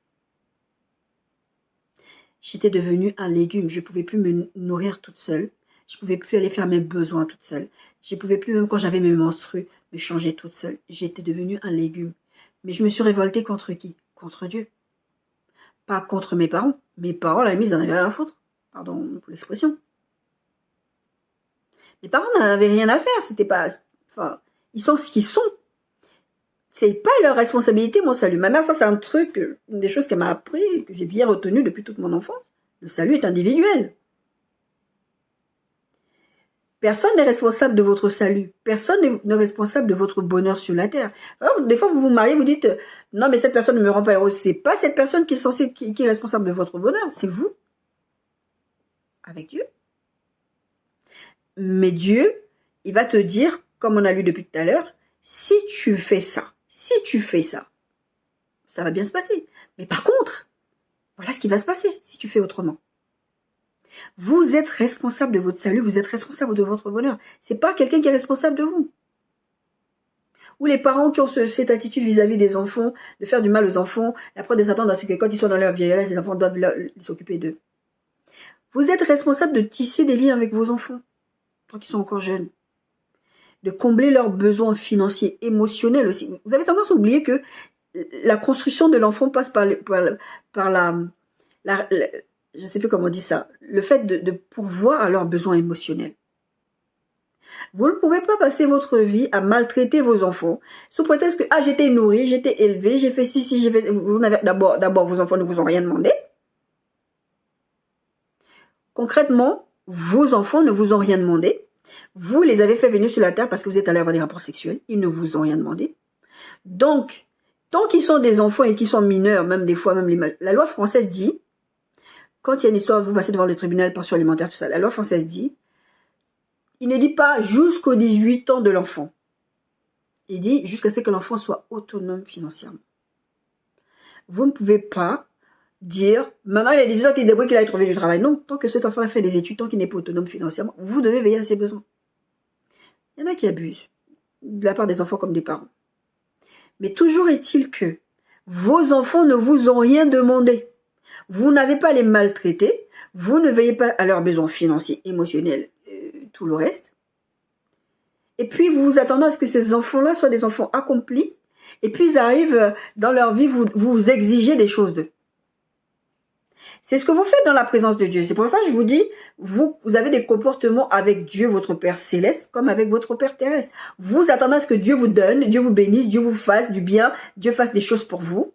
J'étais devenue un légume, je ne pouvais plus me nourrir toute seule, je ne pouvais plus aller faire mes besoins toute seule, je ne pouvais plus, même quand j'avais mes menstrues, me changer toute seule. J'étais devenue un légume. Mais je me suis révoltée contre qui? Contre Dieu. Pas contre mes parents. Mes parents, la mise, ils en avaient rien à foutre. Pardon pour l'expression. Mes parents n'en avaient rien à faire. C'était pas... Enfin, ils sont ce qu'ils sont. C'est pas leur responsabilité, mon salut. Ma mère, ça, c'est un truc, une des choses qu'elle m'a appris, que j'ai bien retenu depuis toute mon enfance. Le salut est individuel. Personne n'est responsable de votre salut. Personne n'est responsable de votre bonheur sur la terre. Alors, des fois, vous vous mariez, vous dites, non, mais cette personne ne me rend pas heureuse. C'est pas cette personne qui est censée, qui est responsable de votre bonheur. C'est vous. Avec Dieu. Mais Dieu, il va te dire, comme on a lu depuis tout à l'heure, si tu fais ça, ça va bien se passer. Mais par contre, voilà ce qui va se passer si tu fais autrement. Vous êtes responsable de votre salut, vous êtes responsable de votre bonheur. C'est pas quelqu'un qui est responsable de vous. Ou les parents qui ont cette attitude vis-à-vis des enfants, de faire du mal aux enfants, et après de s'attendre à ce que quand ils sont dans leur vieillesse, les enfants doivent s'occuper d'eux. Vous êtes responsable de tisser des liens avec vos enfants, tant qu'ils sont encore jeunes. De combler leurs besoins financiers, émotionnels aussi. Vous avez tendance à oublier que la construction de l'enfant passe par la je ne sais plus comment on dit ça, le fait de pourvoir à leurs besoins émotionnels. Vous ne pouvez pas passer votre vie à maltraiter vos enfants sous prétexte que j'étais nourrie, j'étais élevée, j'ai fait ci, j'ai fait... D'abord, vos enfants ne vous ont rien demandé. Concrètement, vos enfants ne vous ont rien demandé. Vous les avez fait venir sur la terre parce que vous êtes allés avoir des rapports sexuels. Ils ne vous ont rien demandé. Donc, tant qu'ils sont des enfants et qu'ils sont mineurs, même des fois, la loi française dit, quand il y a une histoire, vous passez devant le tribunal, pension alimentaire, tout ça, la loi française dit, il ne dit pas jusqu'aux 18 ans de l'enfant. Il dit jusqu'à ce que l'enfant soit autonome financièrement. Vous ne pouvez pas dire, maintenant il a 18 ans qu'il débrouille, qu'il a trouvé du travail. Non, tant que cet enfant a fait des études, tant qu'il n'est pas autonome financièrement, vous devez veiller à ses besoins. Il y en a qui abusent, de la part des enfants comme des parents. Mais toujours est-il que vos enfants ne vous ont rien demandé. Vous n'avez pas à les maltraiter, vous ne veillez pas à leurs besoins financiers, émotionnels, tout le reste. Et puis vous vous attendez à ce que ces enfants-là soient des enfants accomplis, et puis ils arrivent dans leur vie, vous exigez des choses d'eux. C'est ce que vous faites dans la présence de Dieu. C'est pour ça que je vous dis, vous avez des comportements avec Dieu, votre Père céleste, comme avec votre Père terrestre. Vous attendez à ce que Dieu vous donne, Dieu vous bénisse, Dieu vous fasse du bien, Dieu fasse des choses pour vous.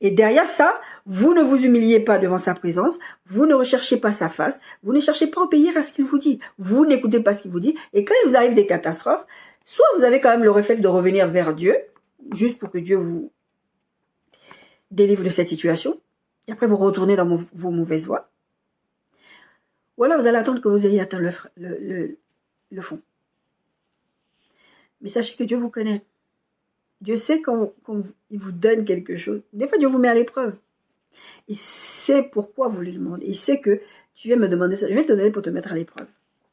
Et derrière ça, vous ne vous humiliez pas devant sa présence, vous ne recherchez pas sa face, vous ne cherchez pas à obéir à ce qu'il vous dit, vous n'écoutez pas ce qu'il vous dit, et quand il vous arrive des catastrophes, soit vous avez quand même le réflexe de revenir vers Dieu, juste pour que Dieu vous délivre de cette situation, et après vous retournez dans vos mauvaises voies, ou alors vous allez attendre que vous ayez atteint le fond. Mais sachez que Dieu vous connaît. Dieu sait quand il vous donne quelque chose. Des fois, Dieu vous met à l'épreuve. Il sait pourquoi vous lui demandez. Il sait que tu viens me demander ça. Je vais te donner pour te mettre à l'épreuve.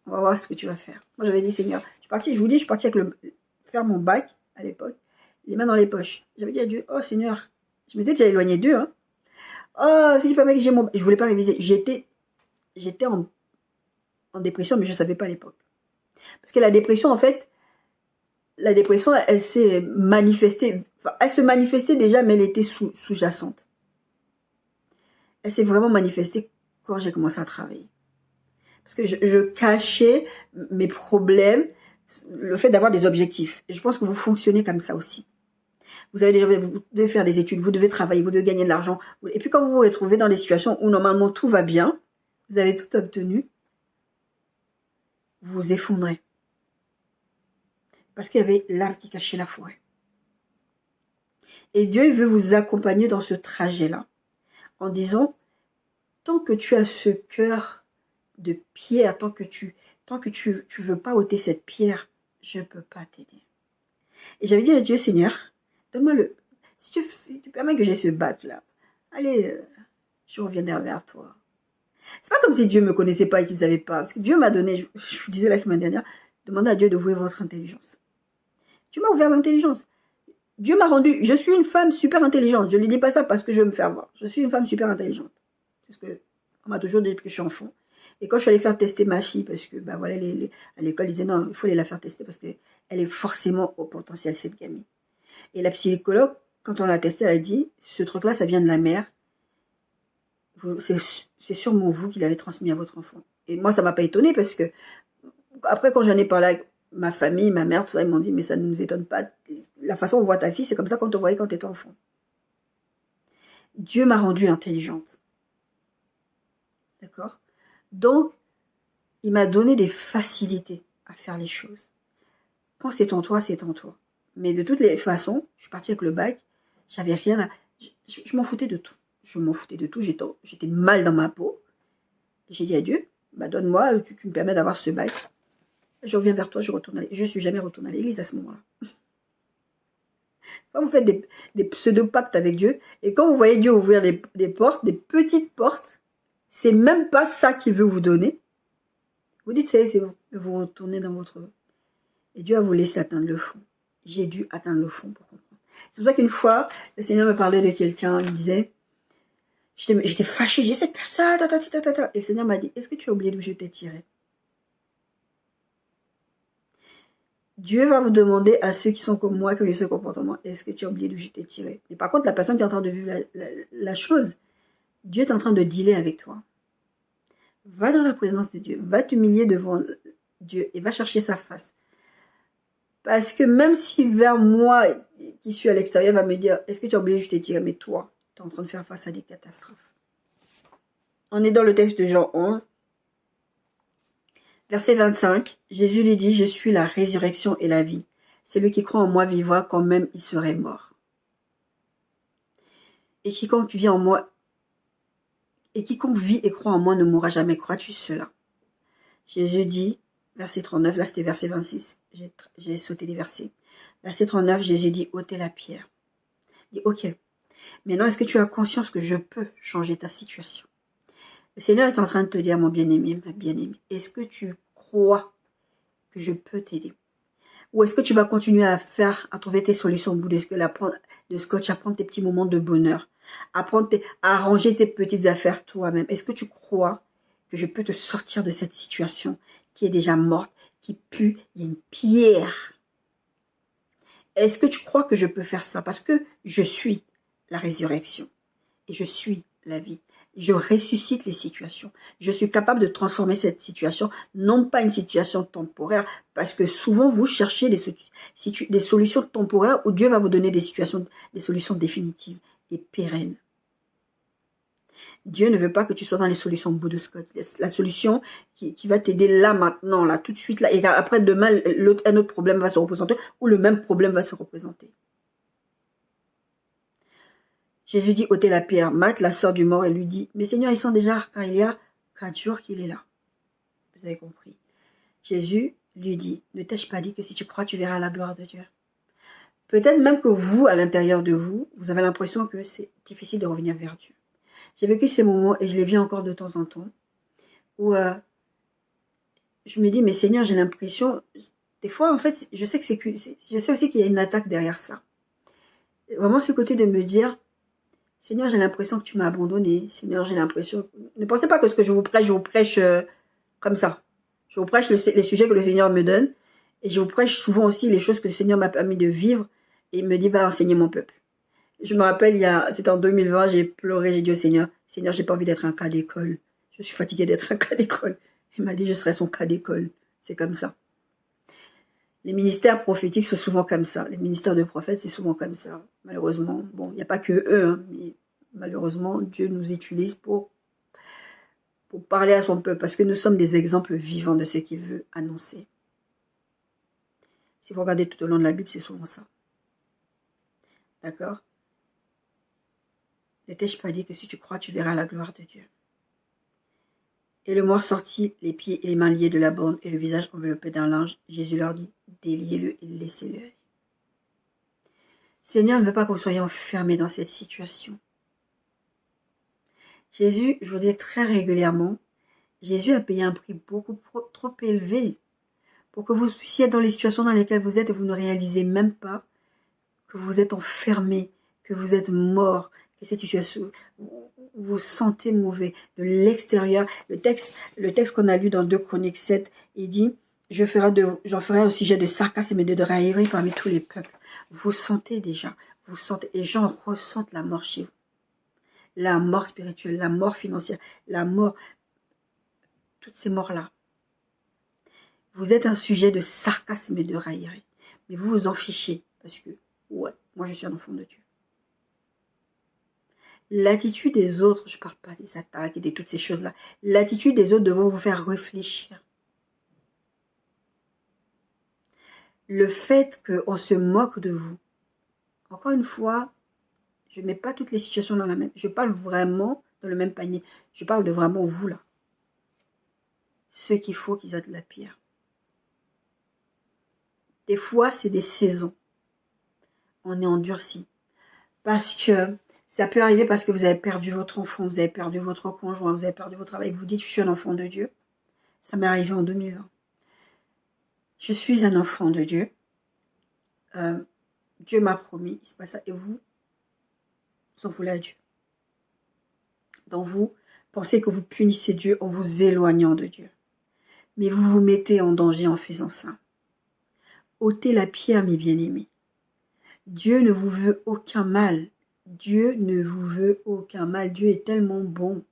On va voir ce que tu vas faire. Moi, j'avais dit, Seigneur, je vous dis, je suis partie avec faire mon bac à l'époque, les mains dans les poches. J'avais dit à Dieu, oh Seigneur, je m'étais déjà éloignée de Dieu. Hein. Oh, si tu permets que j'ai mon... Je voulais pas réviser. J'étais en dépression, mais je ne savais pas à l'époque. Parce que la dépression, en fait, elle s'est manifestée. Enfin, elle se manifestait déjà, mais elle était sous-jacente. Elle s'est vraiment manifestée quand j'ai commencé à travailler. Parce que je cachais mes problèmes, le fait d'avoir des objectifs. Et je pense que vous fonctionnez comme ça aussi. Vous devez faire des études, vous devez travailler, vous devez gagner de l'argent. Et puis quand vous vous retrouvez dans des situations où normalement tout va bien, vous avez tout obtenu, vous vous effondrez. Parce qu'il y avait l'arbre qui cachait la forêt. Et Dieu, il veut vous accompagner dans ce trajet-là. En disant, tant que tu as ce cœur de pierre, tant que tu veux pas ôter cette pierre, je ne peux pas t'aider. Et j'avais dit à Dieu, Seigneur, donne-moi si tu permets que j'ai ce bac-là, allez, je reviendrai vers toi. C'est pas comme si Dieu me connaissait pas et qu'il ne savait pas. Parce que Dieu m'a donné, je vous disais la semaine dernière, demandez à Dieu d'ouvrir votre intelligence. Dieu m'a ouvert l'intelligence. Dieu m'a rendu, je suis une femme super intelligente. Je ne lui dis pas ça parce que je veux me faire voir. Je suis une femme super intelligente. C'est ce que on m'a toujours dit depuis que je suis enfant. Et quand je suis allée faire tester ma fille, parce que bah voilà, à l'école, ils disaient non, il faut aller la faire tester parce qu'elle est forcément au potentiel, cette gamine. Et la psychologue, quand on l'a testée, elle a dit, ce truc-là, ça vient de la mère. C'est sûrement vous qui l'avez transmis à votre enfant. Et moi, ça m'a pas étonnée parce que, après, quand j'en ai parlé avec ma famille, ma mère, tout ça, ils m'ont dit, mais ça ne nous étonne pas. La façon dont on voit ta fille, c'est comme ça qu'on te voyait quand tu étais enfant. Dieu m'a rendue intelligente. D'accord? Donc, il m'a donné des facilités à faire les choses. Quand c'est en toi, c'est en toi. Mais de toutes les façons, je suis partie avec le bac, j'avais rien à... Je m'en foutais de tout. Je m'en foutais de tout, j'étais mal dans ma peau. J'ai dit à Dieu, bah donne-moi, tu me permets d'avoir ce bac. Je reviens vers toi, je retourne à l'église. Je ne suis jamais retournée à l'église à ce moment-là. Quand vous faites des pseudo-pactes avec Dieu, et quand vous voyez Dieu ouvrir des portes, des petites portes, c'est même pas ça qu'il veut vous donner. Vous dites, c'est bon, vous retournez dans votre... Et Dieu a vous laissé atteindre le fond. J'ai dû atteindre le fond pour comprendre. C'est pour ça qu'une fois, le Seigneur me parlait de quelqu'un, il me disait, j'étais fâchée, j'ai cette personne, et le Seigneur m'a dit, est-ce que tu as oublié d'où je t'ai tiré? Dieu va vous demander à ceux qui sont comme moi, qui ont eu ce comportement, est-ce que tu as oublié d'où je t'ai tiré? Mais par contre, la personne qui est en train de vivre la chose, Dieu est en train de dealer avec toi. Va dans la présence de Dieu, va t'humilier devant Dieu et va chercher sa face. Parce que même si vers moi, qui suis à l'extérieur, va me dire, est-ce que tu as oublié d'où je t'ai tiré? Mais toi, tu es en train de faire face à des catastrophes. On est dans le texte de Jean 11. Verset 25, Jésus lui dit, je suis la résurrection et la vie. Celui qui croit en moi vivra quand même il serait mort. Et quiconque vit en moi, et quiconque vit et croit en moi ne mourra jamais. Crois-tu cela? Jésus dit, verset 39, là c'était verset 26, j'ai sauté des versets. Verset 39, Jésus dit, ôtez la pierre. Il dit, ok, maintenant est-ce que tu as conscience que je peux changer ta situation? Le Seigneur est en train de te dire, mon bien-aimé, ma bien-aimée, est-ce que tu crois que je peux t'aider? Ou est-ce que tu vas continuer à trouver tes solutions au bout de scotch, à prendre tes petits moments de bonheur, à arranger tes petites affaires toi-même? Est-ce que tu crois que je peux te sortir de cette situation qui est déjà morte, qui pue, il y a une pierre? Est-ce que tu crois que je peux faire ça? Parce que je suis la résurrection et je suis la vie. Je ressuscite les situations. Je suis capable de transformer cette situation, non pas une situation temporaire, parce que souvent vous cherchez des solutions temporaires où Dieu va vous donner des solutions définitives. et pérenne. Dieu ne veut pas que tu sois dans les solutions bout de Scott. La solution qui va t'aider là, maintenant, là, tout de suite, là. Et après, demain, un autre problème va se représenter ou le même problème va se représenter. Jésus dit, ôtez la pierre. Marthe, la sœur du mort, elle lui dit, mais Seigneur, ils sont déjà, quand il y a 4 jours qu'il est là. Vous avez compris. Jésus lui dit, ne t'ai-je pas dit que si tu crois, tu verras la gloire de Dieu. Peut-être même que vous, à l'intérieur de vous, vous avez l'impression que c'est difficile de revenir vers Dieu. J'ai vécu ces moments et je les vis encore de temps en temps où je me dis, mais Seigneur, j'ai l'impression, des fois, en fait, je sais aussi qu'il y a une attaque derrière ça. Vraiment ce côté de me dire, Seigneur, j'ai l'impression que tu m'as abandonné. Seigneur, j'ai l'impression... Ne pensez pas que ce que je vous prêche comme ça. Je vous prêche les sujets que le Seigneur me donne et je vous prêche souvent aussi les choses que le Seigneur m'a permis de vivre et il me dit, va enseigner mon peuple. Je me rappelle, c'était en 2020, j'ai pleuré, j'ai dit au Seigneur, Seigneur, j'ai pas envie d'être un cas d'école. Je suis fatiguée d'être un cas d'école. Il m'a dit, je serai son cas d'école. C'est comme ça. Les ministères prophétiques sont souvent comme ça. Les ministères de prophètes, c'est souvent comme ça. Malheureusement, bon, il n'y a pas que eux, hein, mais malheureusement, Dieu nous utilise pour parler à son peuple, parce que nous sommes des exemples vivants de ce qu'il veut annoncer. Si vous regardez tout au long de la Bible, c'est souvent ça. D'accord? Ne t'ai-je pas dit que si tu crois, tu verras la gloire de Dieu? Et le mort sortit, les pieds et les mains liés de la borne et le visage enveloppé d'un linge. Jésus leur dit, déliez-le et laissez-le aller. Seigneur ne veut pas que vous soyez enfermés dans cette situation. Jésus, je vous dis très régulièrement, Jésus a payé un prix beaucoup trop élevé pour que vous puissiez être dans les situations dans lesquelles vous êtes et vous ne réalisez même pas que vous êtes enfermé, que vous êtes mort, que cette situation, vous vous sentez mauvais. De l'extérieur, le texte qu'on a lu dans 2 Chroniques 7, il dit, j'en ferai un sujet de sarcasme et de raillerie parmi tous les peuples. Vous sentez déjà, les gens ressentent la mort chez vous. La mort spirituelle, la mort financière, la mort, toutes ces morts-là. Vous êtes un sujet de sarcasme et de raillerie. Mais vous vous en fichez, parce que, ouais, moi je suis un enfant de Dieu. L'attitude des autres, je ne parle pas des attaques et de toutes ces choses-là, l'attitude des autres devant vous faire réfléchir. Le fait qu'on se moque de vous, encore une fois, je ne mets pas toutes les situations dans la même, je parle vraiment dans le même panier, je parle de vraiment vous là. Ceux qu'il faut qu'ils aient de la pierre. Des fois, c'est des saisons. On est endurci. Parce que ça peut arriver parce que vous avez perdu votre enfant, vous avez perdu votre conjoint, vous avez perdu votre travail, vous dites je suis un enfant de Dieu. Ça m'est arrivé en 2020. Je suis un enfant de Dieu. Dieu m'a promis, il se passe ça. Et vous en voulez à Dieu. Donc vous pensez que vous punissez Dieu en vous éloignant de Dieu. Mais vous vous mettez en danger en faisant ça. Ôtez la pierre, mes bien-aimés. Dieu ne vous veut aucun mal. Dieu ne vous veut aucun mal. Dieu est tellement bon.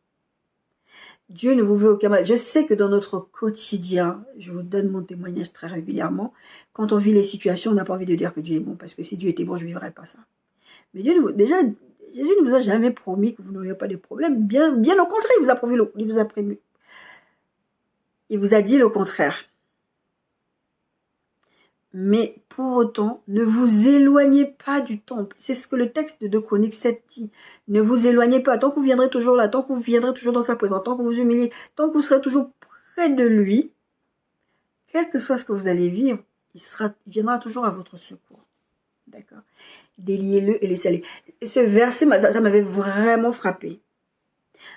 Dieu ne vous veut aucun mal. Je sais que dans notre quotidien, je vous donne mon témoignage très régulièrement, quand on vit les situations, on n'a pas envie de dire que Dieu est bon, parce que si Dieu était bon, je ne vivrais pas ça. Mais Jésus ne vous a jamais promis que vous n'auriez pas de problème. Bien au contraire, il vous a dit le contraire. Mais pour autant, ne vous éloignez pas du temple. C'est ce que le texte de 2 Chroniques 7 dit. Ne vous éloignez pas. Tant que vous viendrez toujours là, tant que vous viendrez toujours dans sa présence, tant que vous humiliez, tant que vous serez toujours près de lui, quel que soit ce que vous allez vivre, il viendra toujours à votre secours. D'accord? Déliez-le et laissez-le. Et ce verset, ça m'avait vraiment frappé.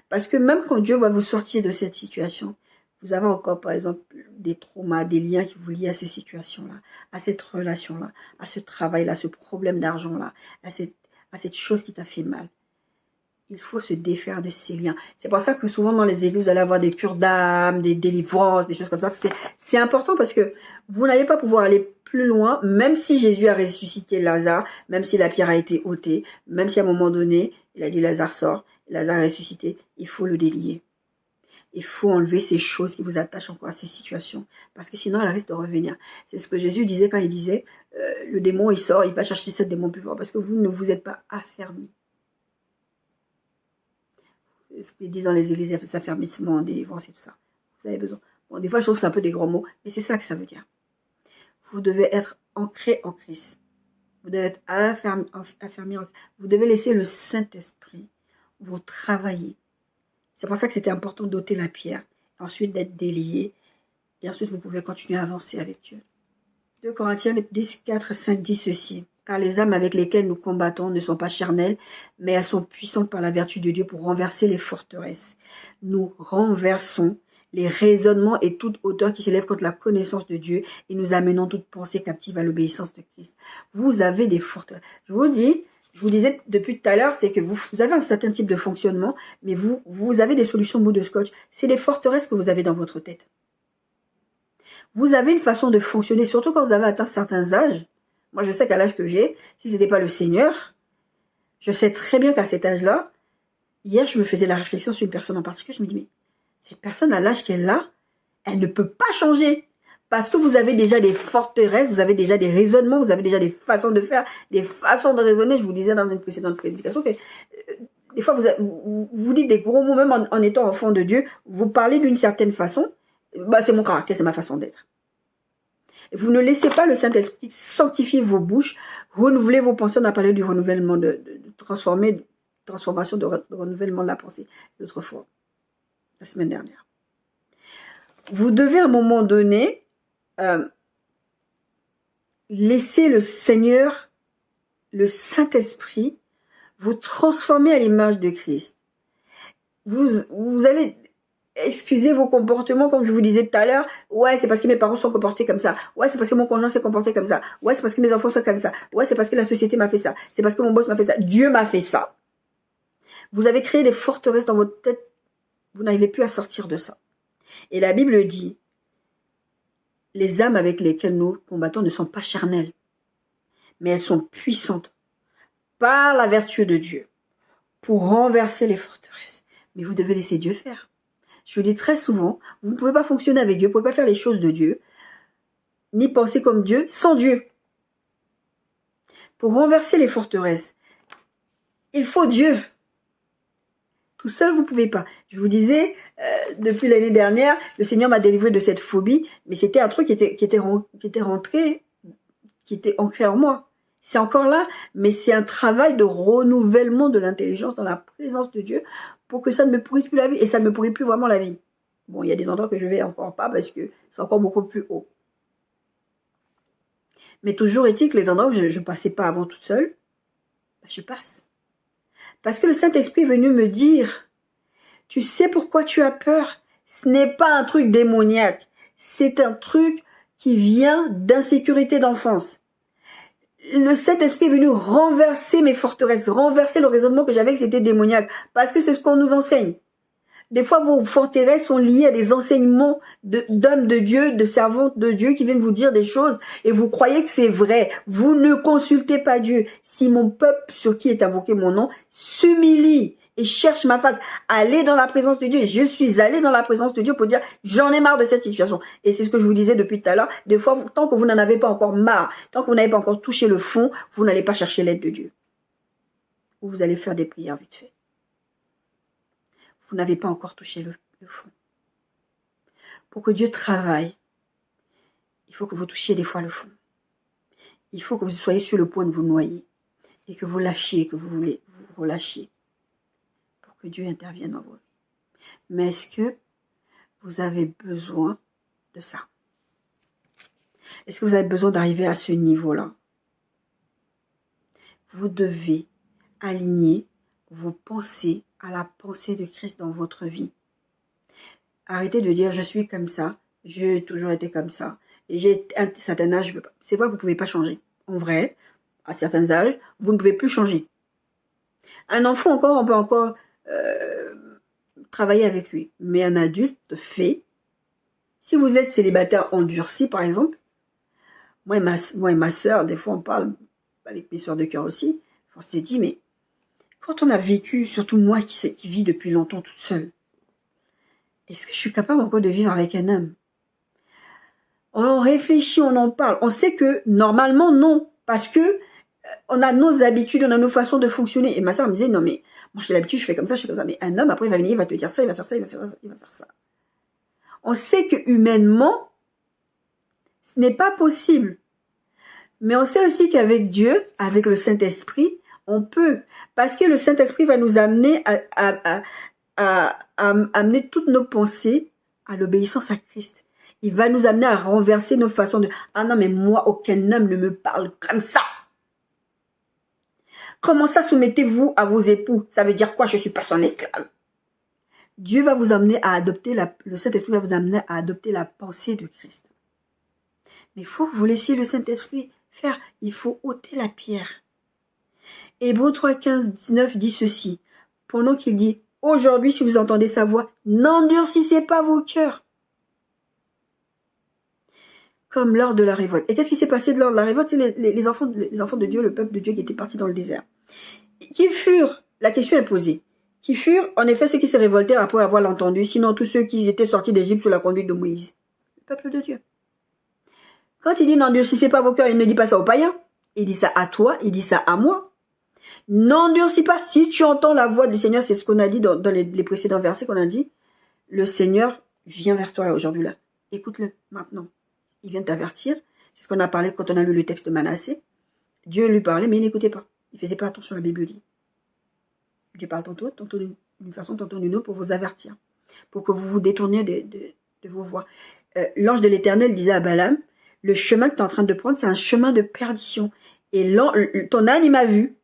Parce que même quand Dieu va vous sortir de cette situation, vous avez encore, par exemple, des traumas, des liens qui vous lient à ces situations-là, à cette relation-là, à ce travail-là, à ce problème d'argent-là, à cette chose qui t'a fait mal. Il faut se défaire de ces liens. C'est pour ça que souvent dans les églises, vous allez avoir des cures d'âme, des délivrances, des choses comme ça. C'est important parce que vous n'allez pas pouvoir aller plus loin, même si Jésus a ressuscité Lazare, même si la pierre a été ôtée, même si à un moment donné, il a dit Lazare sort, Lazare a ressuscité, il faut le délier. Il faut enlever ces choses qui vous attachent encore à ces situations. Parce que sinon, elle risque de revenir. C'est ce que Jésus disait quand il disait, le démon, il sort, il va chercher ce démon plus fort. Parce que vous ne vous êtes pas affermis. ce qu'ils disent dans les églises, affermissement, délivrance et tout ça. Vous avez besoin. Bon, des fois, je trouve que c'est un peu des gros mots, mais c'est ça que ça veut dire. Vous devez être ancré en Christ. Vous devez être affermi. Vous devez laisser le Saint-Esprit vous travailler. C'est pour ça que c'était important d'ôter la pierre, ensuite d'être délié, et ensuite vous pouvez continuer à avancer avec Dieu. 2 Corinthiens 10, 4, 5 dit ceci. Car les âmes avec lesquelles nous combattons ne sont pas charnelles, mais elles sont puissantes par la vertu de Dieu pour renverser les forteresses. Nous renversons les raisonnements et toute hauteur qui s'élève contre la connaissance de Dieu et nous amenons toute pensée captive à l'obéissance de Christ. Vous avez des forteresses. Je vous disais depuis tout à l'heure, c'est que vous avez un certain type de fonctionnement, mais vous avez des solutions bout de scotch. C'est des forteresses que vous avez dans votre tête. Vous avez une façon de fonctionner, surtout quand vous avez atteint certains âges. Moi, je sais qu'à l'âge que j'ai, si ce n'était pas le Seigneur, je sais très bien qu'à cet âge-là, hier, je me faisais la réflexion sur une personne en particulier. Je me dis, mais cette personne, à l'âge qu'elle a, elle ne peut pas changer. Parce que vous avez déjà des forteresses, vous avez déjà des raisonnements, vous avez déjà des façons de faire, des façons de raisonner. Je vous disais dans une précédente prédication que des fois, vous dites des gros mots, même en étant enfant de Dieu, vous parlez d'une certaine façon. Bah, c'est mon caractère, c'est ma façon d'être. Vous ne laissez pas le Saint-Esprit sanctifier vos bouches, renouveler vos pensées. On a parlé du renouvellement, de transformation, de renouvellement de la pensée, l'autre fois, la semaine dernière. Vous devez à un moment donné laisser le Seigneur, le Saint-Esprit, vous transformer à l'image de Christ. Vous allez excuser vos comportements, comme je vous disais tout à l'heure. Ouais, c'est parce que mes parents sont comportés comme ça. Ouais, c'est parce que mon conjoint s'est comporté comme ça. Ouais, c'est parce que mes enfants sont comme ça. Ouais, c'est parce que la société m'a fait ça. C'est parce que mon boss m'a fait ça. Dieu m'a fait ça. Vous avez créé des forteresses dans votre tête. Vous n'arrivez plus à sortir de ça. Et la Bible dit, les âmes avec lesquelles nous combattons ne sont pas charnelles, mais elles sont puissantes par la vertu de Dieu pour renverser les forteresses. Mais vous devez laisser Dieu faire. Je vous dis très souvent, vous ne pouvez pas fonctionner avec Dieu, vous ne pouvez pas faire les choses de Dieu, ni penser comme Dieu sans Dieu. Pour renverser les forteresses, il faut Dieu. Tout seul, vous ne pouvez pas. Je vous disais, depuis l'année dernière, le Seigneur m'a délivré de cette phobie, mais c'était un truc qui était rentré, qui était ancré en moi. C'est encore là, mais c'est un travail de renouvellement de l'intelligence dans la présence de Dieu pour que ça ne me pourrisse plus la vie. Et ça ne me pourrit plus vraiment la vie. Bon, il y a des endroits que je vais encore pas parce que c'est encore beaucoup plus haut. Mais toujours est-il que les endroits où je ne passais pas avant toute seule, je passe. Parce que le Saint-Esprit est venu me dire, tu sais pourquoi tu as peur? Ce n'est pas un truc démoniaque. C'est un truc qui vient d'insécurité d'enfance. Le Saint-Esprit est venu renverser mes forteresses, renverser le raisonnement que j'avais que c'était démoniaque. Parce que c'est ce qu'on nous enseigne. Des fois, vos forteresses sont liées à des enseignements d'hommes de Dieu, de servantes de Dieu qui viennent vous dire des choses et vous croyez que c'est vrai. Vous ne consultez pas Dieu. Si mon peuple sur qui est invoqué mon nom s'humilie et cherche ma face, allez dans la présence de Dieu. Et je suis allée dans la présence de Dieu pour dire j'en ai marre de cette situation. Et c'est ce que je vous disais depuis tout à l'heure. Des fois, tant que vous n'en avez pas encore marre, tant que vous n'avez pas encore touché le fond, vous n'allez pas chercher l'aide de Dieu. Ou vous allez faire des prières vite fait. Vous n'avez pas encore touché le fond. Pour que Dieu travaille, il faut que vous touchiez des fois le fond. Il faut que vous soyez sur le point de vous noyer et que vous lâchiez, que vous voulez vous relâchiez pour que Dieu intervienne dans vos vies. Mais est-ce que vous avez besoin de ça? Est-ce que vous avez besoin d'arriver à ce niveau-là? Vous devez aligner vos pensées à la pensée de Christ dans votre vie. Arrêtez de dire je suis comme ça, j'ai toujours été comme ça, et j'ai un certain âge, c'est vrai, vous ne pouvez pas changer. En vrai, à certains âges, vous ne pouvez plus changer. Un enfant encore, on peut encore travailler avec lui, mais un adulte fait, si vous êtes célibataire endurci par exemple, moi et ma soeur, des fois on parle avec mes soeurs de cœur aussi, on s'est dit mais quand on a vécu, surtout moi qui vis depuis longtemps toute seule, est-ce que je suis capable encore de vivre avec un homme? On réfléchit, on en parle. On sait que normalement non, parce que On a nos habitudes, on a nos façons de fonctionner. Et ma soeur me disait, non mais, moi j'ai l'habitude, je fais comme ça, je fais comme ça. Mais un homme, après, il va venir, il va te dire ça, il va faire ça, il va faire ça, il va faire ça. On sait que humainement, ce n'est pas possible. Mais on sait aussi qu'avec Dieu, avec le Saint-Esprit, on peut. Parce que le Saint-Esprit va nous amener à amener toutes nos pensées à l'obéissance à Christ. Il va nous amener à renverser nos façons de... Ah non, mais moi, aucun homme ne me parle comme ça. Comment ça, soumettez-vous à vos époux? Ça veut dire quoi? Je ne suis pas son esclave. Dieu va vous amener à adopter, le Saint-Esprit va vous amener à adopter la pensée de Christ. Mais il faut que vous laissiez le Saint-Esprit faire. Il faut ôter la pierre. Hébreux 3, 15, 19 dit ceci. Pendant qu'il dit, aujourd'hui, si vous entendez sa voix, n'endurcissez pas vos cœurs. Comme lors de la révolte. Et qu'est-ce qui s'est passé lors de la révolte? Les enfants de Dieu, le peuple de Dieu qui était parti dans le désert. Qui furent, la question est posée, qui furent en effet ceux qui se révoltèrent après avoir entendu, sinon tous ceux qui étaient sortis d'Égypte sous la conduite de Moïse. Le peuple de Dieu. Quand il dit n'endurcissez pas vos cœurs, il ne dit pas ça aux païens. Il dit ça à toi, il dit ça à moi. N'endurcis pas. Si tu entends la voix du Seigneur, c'est ce qu'on a dit dans les précédents versets qu'on a dit. Le Seigneur vient vers toi là aujourd'hui là. Écoute-le maintenant. Il vient t'avertir. C'est ce qu'on a parlé quand on a lu le texte de Manassé. Dieu lui parlait, mais il n'écoutait pas. Il ne faisait pas attention à la Bible dit. Dieu parle tantôt d'une façon, tantôt d'une autre pour vous avertir. Pour que vous vous détourniez de vos voies. L'ange de l'Éternel disait à Balaam, le chemin que tu es en train de prendre, c'est un chemin de perdition. Et ton âne, il m'a vu.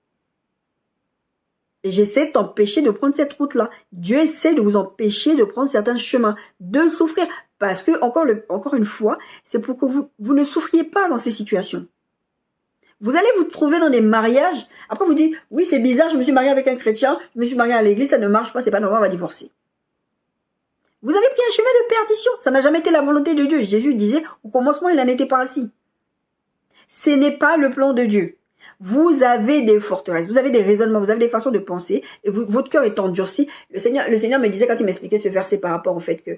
Et j'essaie de t'empêcher de prendre cette route-là. Dieu essaie de vous empêcher de prendre certains chemins, de souffrir. Parce que, encore une fois, c'est pour que vous ne souffriez pas dans ces situations. Vous allez vous trouver dans des mariages. Après, vous dites, oui, c'est bizarre, je me suis mariée avec un chrétien, je me suis mariée à l'église, ça ne marche pas, c'est pas normal, on va divorcer. Vous avez pris un chemin de perdition. Ça n'a jamais été la volonté de Dieu. Jésus disait, au commencement, il n'en était pas ainsi. Ce n'est pas le plan de Dieu. Vous avez des forteresses, vous avez des raisonnements, vous avez des façons de penser, et votre cœur est endurci. Le Seigneur me disait quand il m'expliquait ce verset par rapport au fait que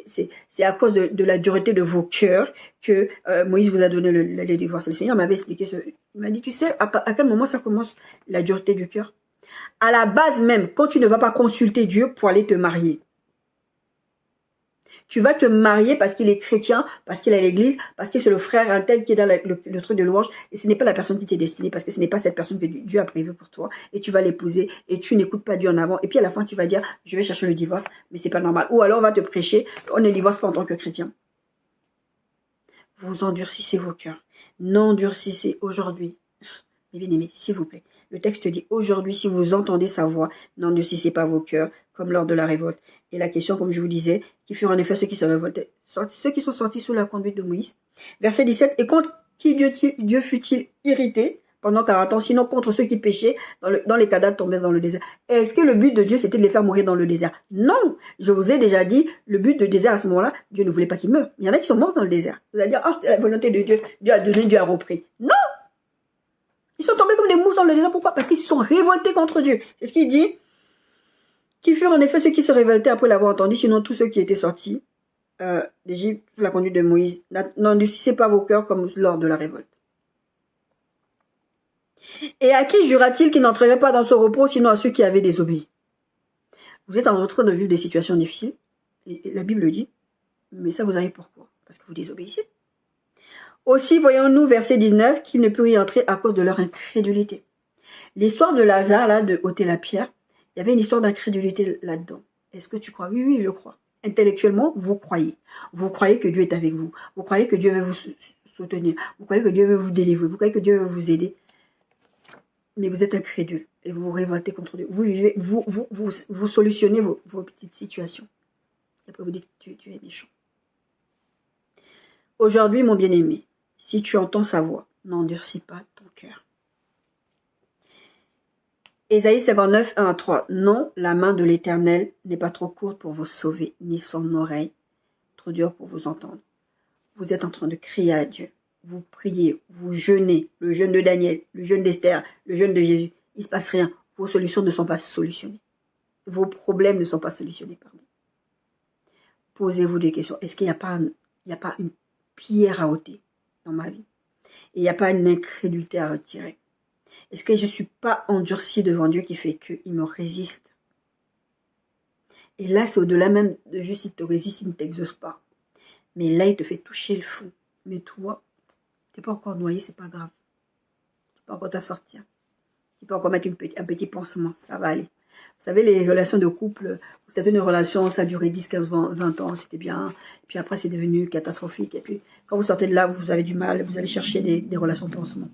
c'est à cause de la dureté de vos cœurs que Moïse vous a donné les divorces. Le Seigneur m'avait expliqué il m'a dit, tu sais, à quel moment ça commence la dureté du cœur? À la base même, quand tu ne vas pas consulter Dieu pour aller te marier. Tu vas te marier parce qu'il est chrétien, parce qu'il est à l'église, parce que c'est le frère un tel qui est dans le truc de louange. Et ce n'est pas la personne qui t'est destinée, parce que ce n'est pas cette personne que Dieu a prévue pour toi. Et tu vas l'épouser, et tu n'écoutes pas Dieu en avant. Et puis à la fin, tu vas dire, je vais chercher le divorce, mais c'est pas normal. Ou alors on va te prêcher, on ne divorce pas en tant que chrétien. Vous endurcissez vos cœurs. N'endurcissez aujourd'hui. Mes bien-aimés, s'il vous plaît. Le texte dit, aujourd'hui, si vous entendez sa voix, n'endurcissez pas vos cœurs, comme lors de la révolte. Et la question, comme je vous disais, qui furent en effet ceux qui se révoltaient, ceux qui sont sortis sous la conduite de Moïse. Verset 17, et contre qui Dieu fut-il irrité pendant 40 ans, sinon contre ceux qui péchaient dans les cadavres tombés dans le désert. Est-ce que le but de Dieu, c'était de les faire mourir dans le désert? Non, je vous ai déjà dit, le but du désert à ce moment-là, Dieu ne voulait pas qu'ils meurent. Il y en a qui sont morts dans le désert. Vous allez dire, c'est la volonté de Dieu. Dieu a donné, Dieu a repris. Non! Ils sont tombés comme des mouches dans le désert. Pourquoi? Parce qu'ils se sont révoltés contre Dieu. C'est ce qu'il dit. Qui furent en effet ceux qui se révoltaient après l'avoir entendu, sinon tous ceux qui étaient sortis d'Égypte sous la conduite de Moïse. N'endurcissez pas vos cœurs comme lors de la révolte. Et à qui jura-t-il qu'il n'entrerait pas dans ce repos, sinon à ceux qui avaient désobéi? Vous êtes en train de vivre des situations difficiles, et la Bible le dit, mais ça vous arrive pourquoi? Parce que vous désobéissez. Aussi, voyons-nous, verset 19, qu'il ne peut y entrer à cause de leur incrédulité. L'histoire de Lazare, là, de ôter la pierre, il y avait une histoire d'incrédulité là-dedans. Est-ce que tu crois? Oui, oui, je crois. Intellectuellement, vous croyez. Vous croyez que Dieu est avec vous. Vous croyez que Dieu veut vous soutenir. Vous croyez que Dieu veut vous délivrer. Vous croyez que Dieu veut vous aider. Mais vous êtes incrédule et vous vous révoltez contre Dieu. Vous solutionnez vos petites situations. Et après, vous dites que tu es méchant. Aujourd'hui, mon bien-aimé, si tu entends sa voix, n'endurcis pas ton cœur. Ésaïe 59, 1 à 3. Non, la main de l'Éternel n'est pas trop courte pour vous sauver, ni son oreille trop dure pour vous entendre. Vous êtes en train de crier à Dieu. Vous priez, vous jeûnez, le jeûne de Daniel, le jeûne d'Esther, le jeûne de Jésus. Il ne se passe rien. Vos solutions ne sont pas solutionnées. Vos problèmes ne sont pas solutionnés, pardon. Posez-vous des questions. Est-ce qu'il n'y a pas une pierre à ôter dans ma vie? Et il n'y a pas une incrédulité à retirer? Est-ce que je ne suis pas endurcie devant Dieu qui fait qu'il me résiste? Et là, c'est au-delà même de juste il te résiste, il ne t'exauce pas. Mais là, il te fait toucher le fond. Mais toi, tu n'es pas encore noyé, c'est pas grave. Tu peux encore t'en sortir. Tu peux encore mettre un petit pansement, ça va aller. Vous savez, les relations de couple, c'était une relation, ça a duré 10, 15, 20 ans, c'était bien. Et puis après, c'est devenu catastrophique. Et puis, quand vous sortez de là, vous avez du mal, vous allez chercher des relations de pansement.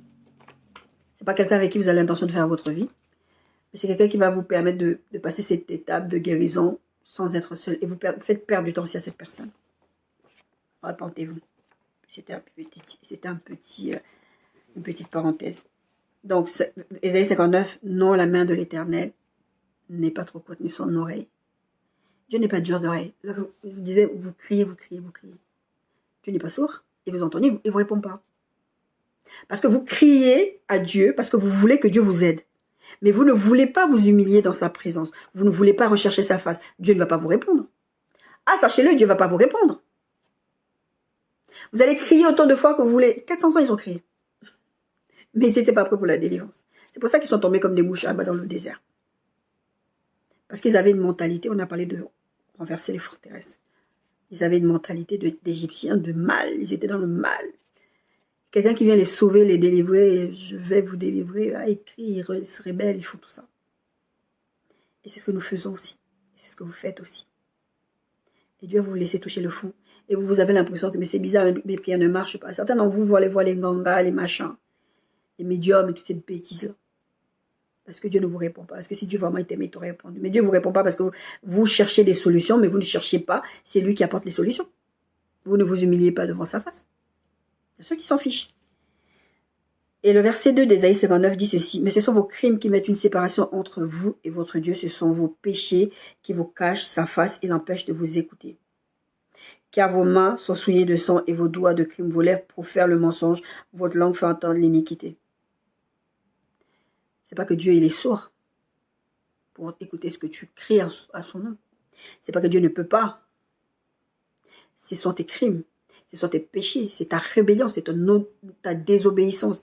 C'est pas quelqu'un avec qui vous avez l'intention de faire votre vie. Mais c'est quelqu'un qui va vous permettre de passer cette étape de guérison sans être seul. Et vous faites perdre du temps aussi à cette personne. Repentez-vous. C'était une petite parenthèse. Donc, Ésaïe 59, non, la main de l'Éternel n'est pas trop courte, ni son oreille. Dieu n'est pas dur d'oreille. Je vous disais, vous criez, vous criez, vous criez. Dieu n'est pas sourd, et vous entendez, il ne vous répond pas. Parce que vous criez à Dieu, parce que vous voulez que Dieu vous aide. Mais vous ne voulez pas vous humilier dans sa présence. Vous ne voulez pas rechercher sa face. Dieu ne va pas vous répondre. Ah, sachez-le, Dieu ne va pas vous répondre. Vous allez crier autant de fois que vous voulez. 400 ans, ils ont crié. Mais ils n'étaient pas prêts pour la délivrance. C'est pour ça qu'ils sont tombés comme des mouches dans le désert. Parce qu'ils avaient une mentalité, on a parlé de renverser les forteresses. Ils avaient une mentalité d'Égyptiens, de mal. Ils étaient dans le mal. Quelqu'un qui vient les sauver, les délivrer, je vais vous délivrer. Ah, ils crient, ils se rebellent, ils font tout ça. Et c'est ce que nous faisons aussi. Et c'est ce que vous faites aussi. Et Dieu va vous laisser toucher le fond. Et vous avez l'impression que mais c'est bizarre, mes prières ne marchent pas. Certains d'entre vous voient les gangas, les machins, les médiums et toutes ces bêtises-là. Parce que Dieu ne vous répond pas. Parce que si Dieu vraiment t'aimait, il t'aurait répondu. Mais Dieu ne vous répond pas parce que vous cherchez des solutions, mais vous ne cherchez pas. C'est lui qui apporte les solutions. Vous ne vous humiliez pas devant sa face. Il y a ceux qui s'en fichent. Et le verset 2 d'Ésaïe 59 dit ceci. Mais ce sont vos crimes qui mettent une séparation entre vous et votre Dieu. Ce sont vos péchés qui vous cachent sa face et l'empêchent de vous écouter. Car vos mains sont souillées de sang et vos doigts de crime, vos lèvres profèrent le mensonge, votre langue fait entendre l'iniquité. C'est pas que Dieu il est sourd pour écouter ce que tu cries à son nom. C'est pas que Dieu ne peut pas. Ce sont tes crimes, ce sont tes péchés, c'est ta rébellion, c'est ta désobéissance,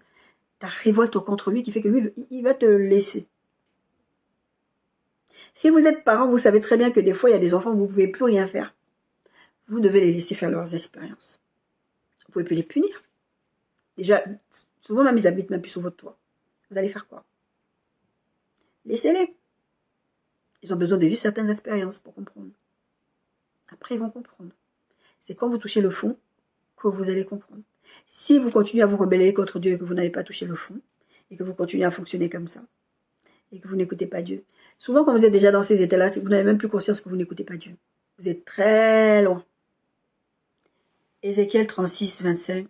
ta révolte contre lui qui fait que lui, il va te laisser. Si vous êtes parent, vous savez très bien que des fois, il y a des enfants, vous ne pouvez plus rien faire. Vous devez les laisser faire leurs expériences. Vous ne pouvez plus les punir. Déjà, souvent même ils habitent même plus sur votre toit. Vous allez faire quoi? Laissez-les. Ils ont besoin de vivre certaines expériences pour comprendre. Après, ils vont comprendre. C'est quand vous touchez le fond que vous allez comprendre. Si vous continuez à vous rebeller contre Dieu et que vous n'avez pas touché le fond, et que vous continuez à fonctionner comme ça, et que vous n'écoutez pas Dieu, souvent quand vous êtes déjà dans ces états-là, c'est que vous n'avez même plus conscience que vous n'écoutez pas Dieu. Vous êtes très loin. Ézéchiel 36, 25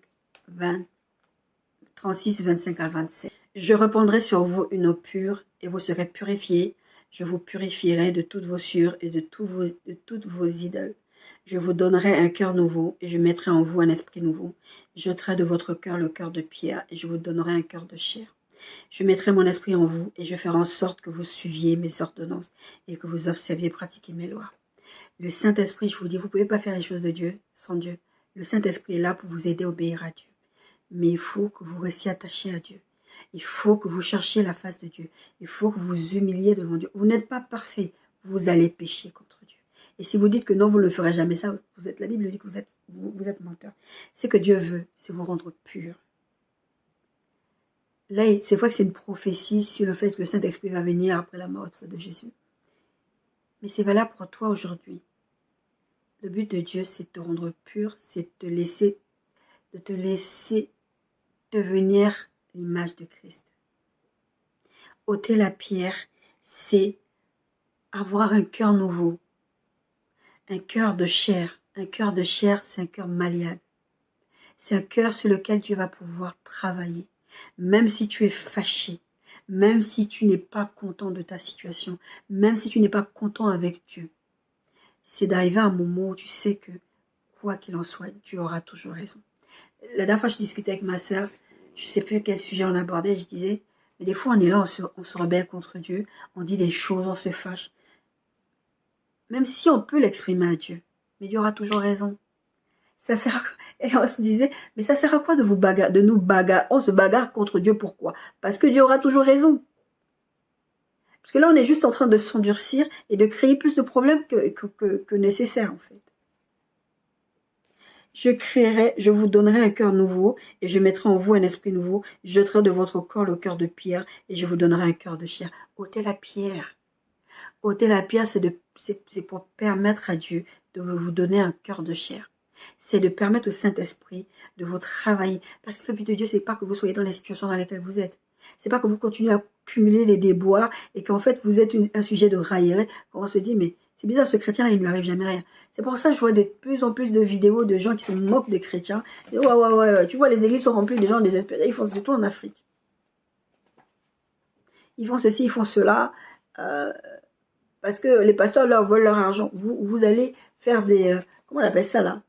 à 27. Je répandrai sur vous une eau pure, et vous serez purifiés. Je vous purifierai de toutes vos sûres et de toutes vos idoles. Je vous donnerai un cœur nouveau, et je mettrai en vous un esprit nouveau. Je jeterai de votre cœur le cœur de pierre, et je vous donnerai un cœur de chair. Je mettrai mon esprit en vous, et je ferai en sorte que vous suiviez mes ordonnances, et que vous observiez pratiquer mes lois. Le Saint-Esprit, je vous dis, vous ne pouvez pas faire les choses de Dieu sans Dieu. Le Saint-Esprit est là pour vous aider à obéir à Dieu. Mais il faut que vous restiez attachés à Dieu. Il faut que vous cherchiez la face de Dieu. Il faut que vous vous humiliez devant Dieu. Vous n'êtes pas parfait. Vous allez pécher contre Dieu. Et si vous dites que non, vous ne le ferez jamais ça, la Bible dit que vous êtes menteur. Ce que Dieu veut, c'est vous rendre pur. Là, c'est vrai que c'est une prophétie sur le fait que le Saint-Esprit va venir après la mort de Jésus. Mais c'est valable pour toi aujourd'hui. Le but de Dieu, c'est de te rendre pur, c'est de te laisser devenir l'image de Christ. Ôter la pierre, c'est avoir un cœur nouveau, un cœur de chair. Un cœur de chair, c'est un cœur malléable. C'est un cœur sur lequel Dieu va pouvoir travailler. Même si tu es fâché, même si tu n'es pas content de ta situation, même si tu n'es pas content avec Dieu, c'est d'arriver à un moment où tu sais que, quoi qu'il en soit, tu auras toujours raison. La dernière fois, je discutais avec ma sœur, je ne sais plus quel sujet on abordait, je disais, mais des fois, on est là, on se rebelle contre Dieu, on dit des choses, on se fâche. Même si on peut l'exprimer à Dieu, mais Dieu aura toujours raison. Ça sert, Et on se disait, mais ça sert à quoi de nous bagarrer? On se bagarre contre Dieu, pourquoi? Parce que Dieu aura toujours raison. Parce que là, on est juste en train de s'endurcir et de créer plus de problèmes que nécessaire, en fait. Je vous donnerai un cœur nouveau, et je mettrai en vous un esprit nouveau. Je jetterai de votre corps le cœur de pierre, et je vous donnerai un cœur de chair. Ôtez la pierre. Ôter la pierre, c'est pour permettre à Dieu de vous donner un cœur de chair. C'est de permettre au Saint-Esprit de vous travailler. Parce que le but de Dieu, c'est pas que vous soyez dans les situations dans lesquelles vous êtes. C'est pas que vous continuez à cumuler les déboires et qu'en fait, vous êtes un sujet de raillerie. On se dit, mais c'est bizarre, ce chrétien-là, il ne lui arrive jamais rien. C'est pour ça que je vois de plus en plus de vidéos de gens qui se moquent des chrétiens. Et ouais. Tu vois, les églises sont remplies de gens désespérés. Ils font surtout en Afrique. Ils font ceci, ils font cela. Parce que les pasteurs leur volent leur argent. Vous allez faire des... comment on appelle ça là?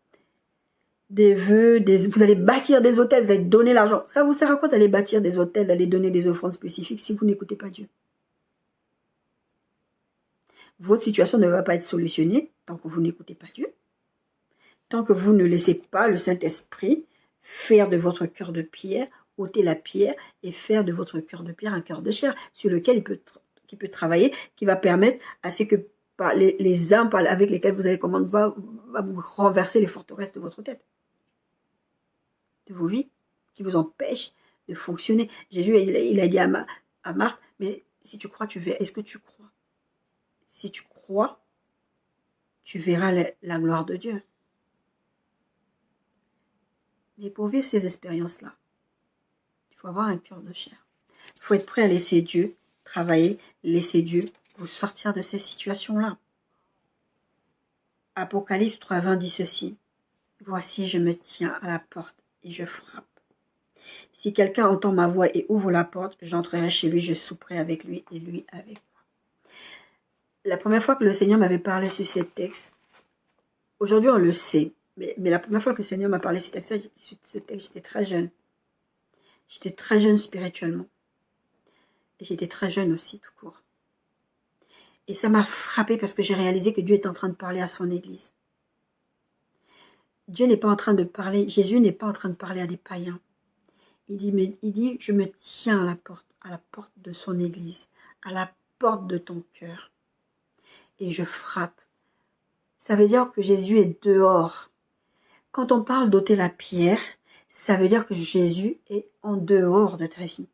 Des vœux, vous allez bâtir des hôtels, vous allez donner l'argent. Ça vous sert à quoi d'aller bâtir des hôtels, d'aller donner des offrandes spécifiques si vous n'écoutez pas Dieu? Votre situation ne va pas être solutionnée tant que vous n'écoutez pas Dieu. Tant que vous ne laissez pas le Saint-Esprit faire de votre cœur de pierre, ôter la pierre et faire de votre cœur de pierre un cœur de chair sur lequel qui peut travailler, qui va permettre à ce que les âmes avec lesquelles vous avez commande va vous renverser les forteresses de votre tête, de vos vies, qui vous empêchent de fonctionner. Jésus, il a dit à Marc, mais si tu crois, tu verras. Est-ce que tu crois? Si tu crois, tu verras la gloire de Dieu. Mais pour vivre ces expériences-là, il faut avoir un cœur de chair. Il faut être prêt à laisser Dieu travailler, laisser Dieu vous sortir de ces situations-là. Apocalypse 3:20 dit ceci. Voici, je me tiens à la porte et je frappe. Si quelqu'un entend ma voix et ouvre la porte, j'entrerai chez lui, je souperai avec lui et lui avec moi. La première fois que le Seigneur m'avait parlé sur ce texte, aujourd'hui on le sait, mais la première fois que le Seigneur m'a parlé sur ce texte, j'étais très jeune. J'étais très jeune spirituellement. Et j'étais très jeune aussi, tout court. Et ça m'a frappé parce que j'ai réalisé que Dieu est en train de parler à son Église. Dieu n'est pas en train de parler, Jésus n'est pas en train de parler à des païens. Il dit, je me tiens à la porte de son Église, à la porte de ton cœur. Et je frappe. Ça veut dire que Jésus est dehors. Quand on parle d'ôter la pierre, ça veut dire que Jésus est en dehors de ta vie.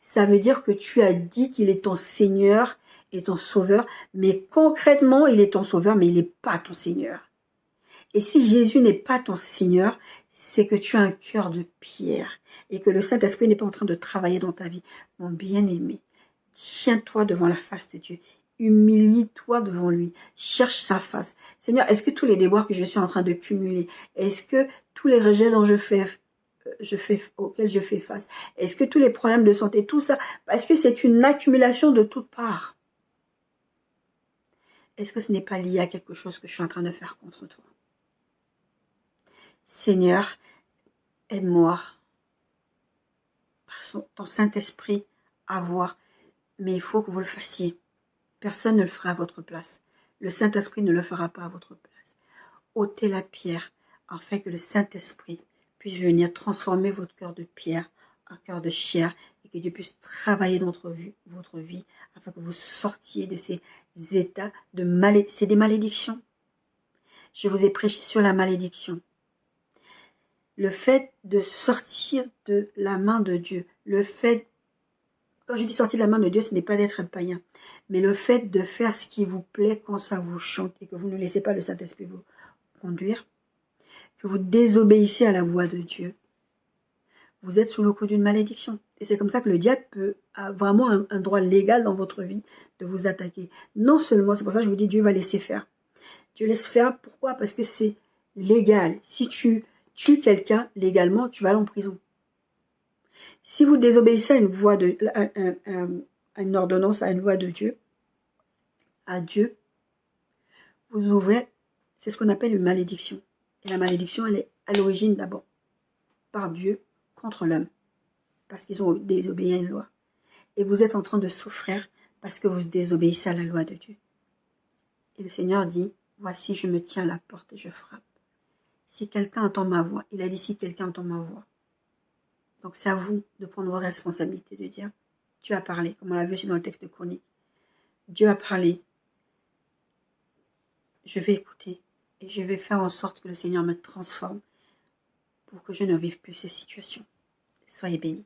Ça veut dire que tu as dit qu'il est ton Seigneur et ton Sauveur, mais concrètement, il est ton Sauveur, mais il n'est pas ton Seigneur. Et si Jésus n'est pas ton Seigneur, c'est que tu as un cœur de pierre et que le Saint-Esprit n'est pas en train de travailler dans ta vie. Mon bien-aimé, tiens-toi devant la face de Dieu. Humilie-toi devant lui. Cherche sa face. Seigneur, est-ce que tous les déboires que je suis en train de cumuler, est-ce que tous les rejets dont auxquels je fais face, est-ce que tous les problèmes de santé, tout ça, parce que c'est une accumulation de toutes parts. Est-ce que ce n'est pas lié à quelque chose que je suis en train de faire contre toi? Seigneur, aide-moi, par ton Saint-Esprit, à voir. Mais il faut que vous le fassiez. Personne ne le fera à votre place. Le Saint-Esprit ne le fera pas à votre place. Ôtez la pierre, afin que le Saint-Esprit puisse venir transformer votre cœur de pierre en cœur de chair et que Dieu puisse travailler dans votre vie afin que vous sortiez de ces états de malédiction. C'est des malédictions. Je vous ai prêché sur la malédiction. Le fait de sortir de la main de Dieu, quand je dis sortir de la main de Dieu, ce n'est pas d'être un païen, mais le fait de faire ce qui vous plaît quand ça vous chante et que vous ne laissez pas le Saint-Esprit vous conduire, que vous désobéissez à la voix de Dieu, vous êtes sous le coup d'une malédiction. Et c'est comme ça que le diable a vraiment un droit légal dans votre vie de vous attaquer. Non seulement, c'est pour ça que je vous dis, Dieu va laisser faire. Dieu laisse faire, pourquoi? Parce que c'est légal. Si tu tues quelqu'un légalement, tu vas aller en prison. Si vous désobéissez à une ordonnance, à une loi de Dieu, à Dieu, vous ouvrez, c'est ce qu'on appelle une malédiction. Et la malédiction, elle est à l'origine d'abord par Dieu contre l'homme, parce qu'ils ont désobéi à une loi. Et vous êtes en train de souffrir parce que vous désobéissez à la loi de Dieu. Et le Seigneur dit, voici, je me tiens à la porte et je frappe. Si quelqu'un entend ma voix, il a dit si quelqu'un entend ma voix. Donc c'est à vous de prendre vos responsabilités, de dire, Dieu a parlé, comme on l'a vu aussi dans le texte de Chronique. Dieu a parlé, je vais écouter et je vais faire en sorte que le Seigneur me transforme pour que je ne vive plus ces situations. Soyez bénis.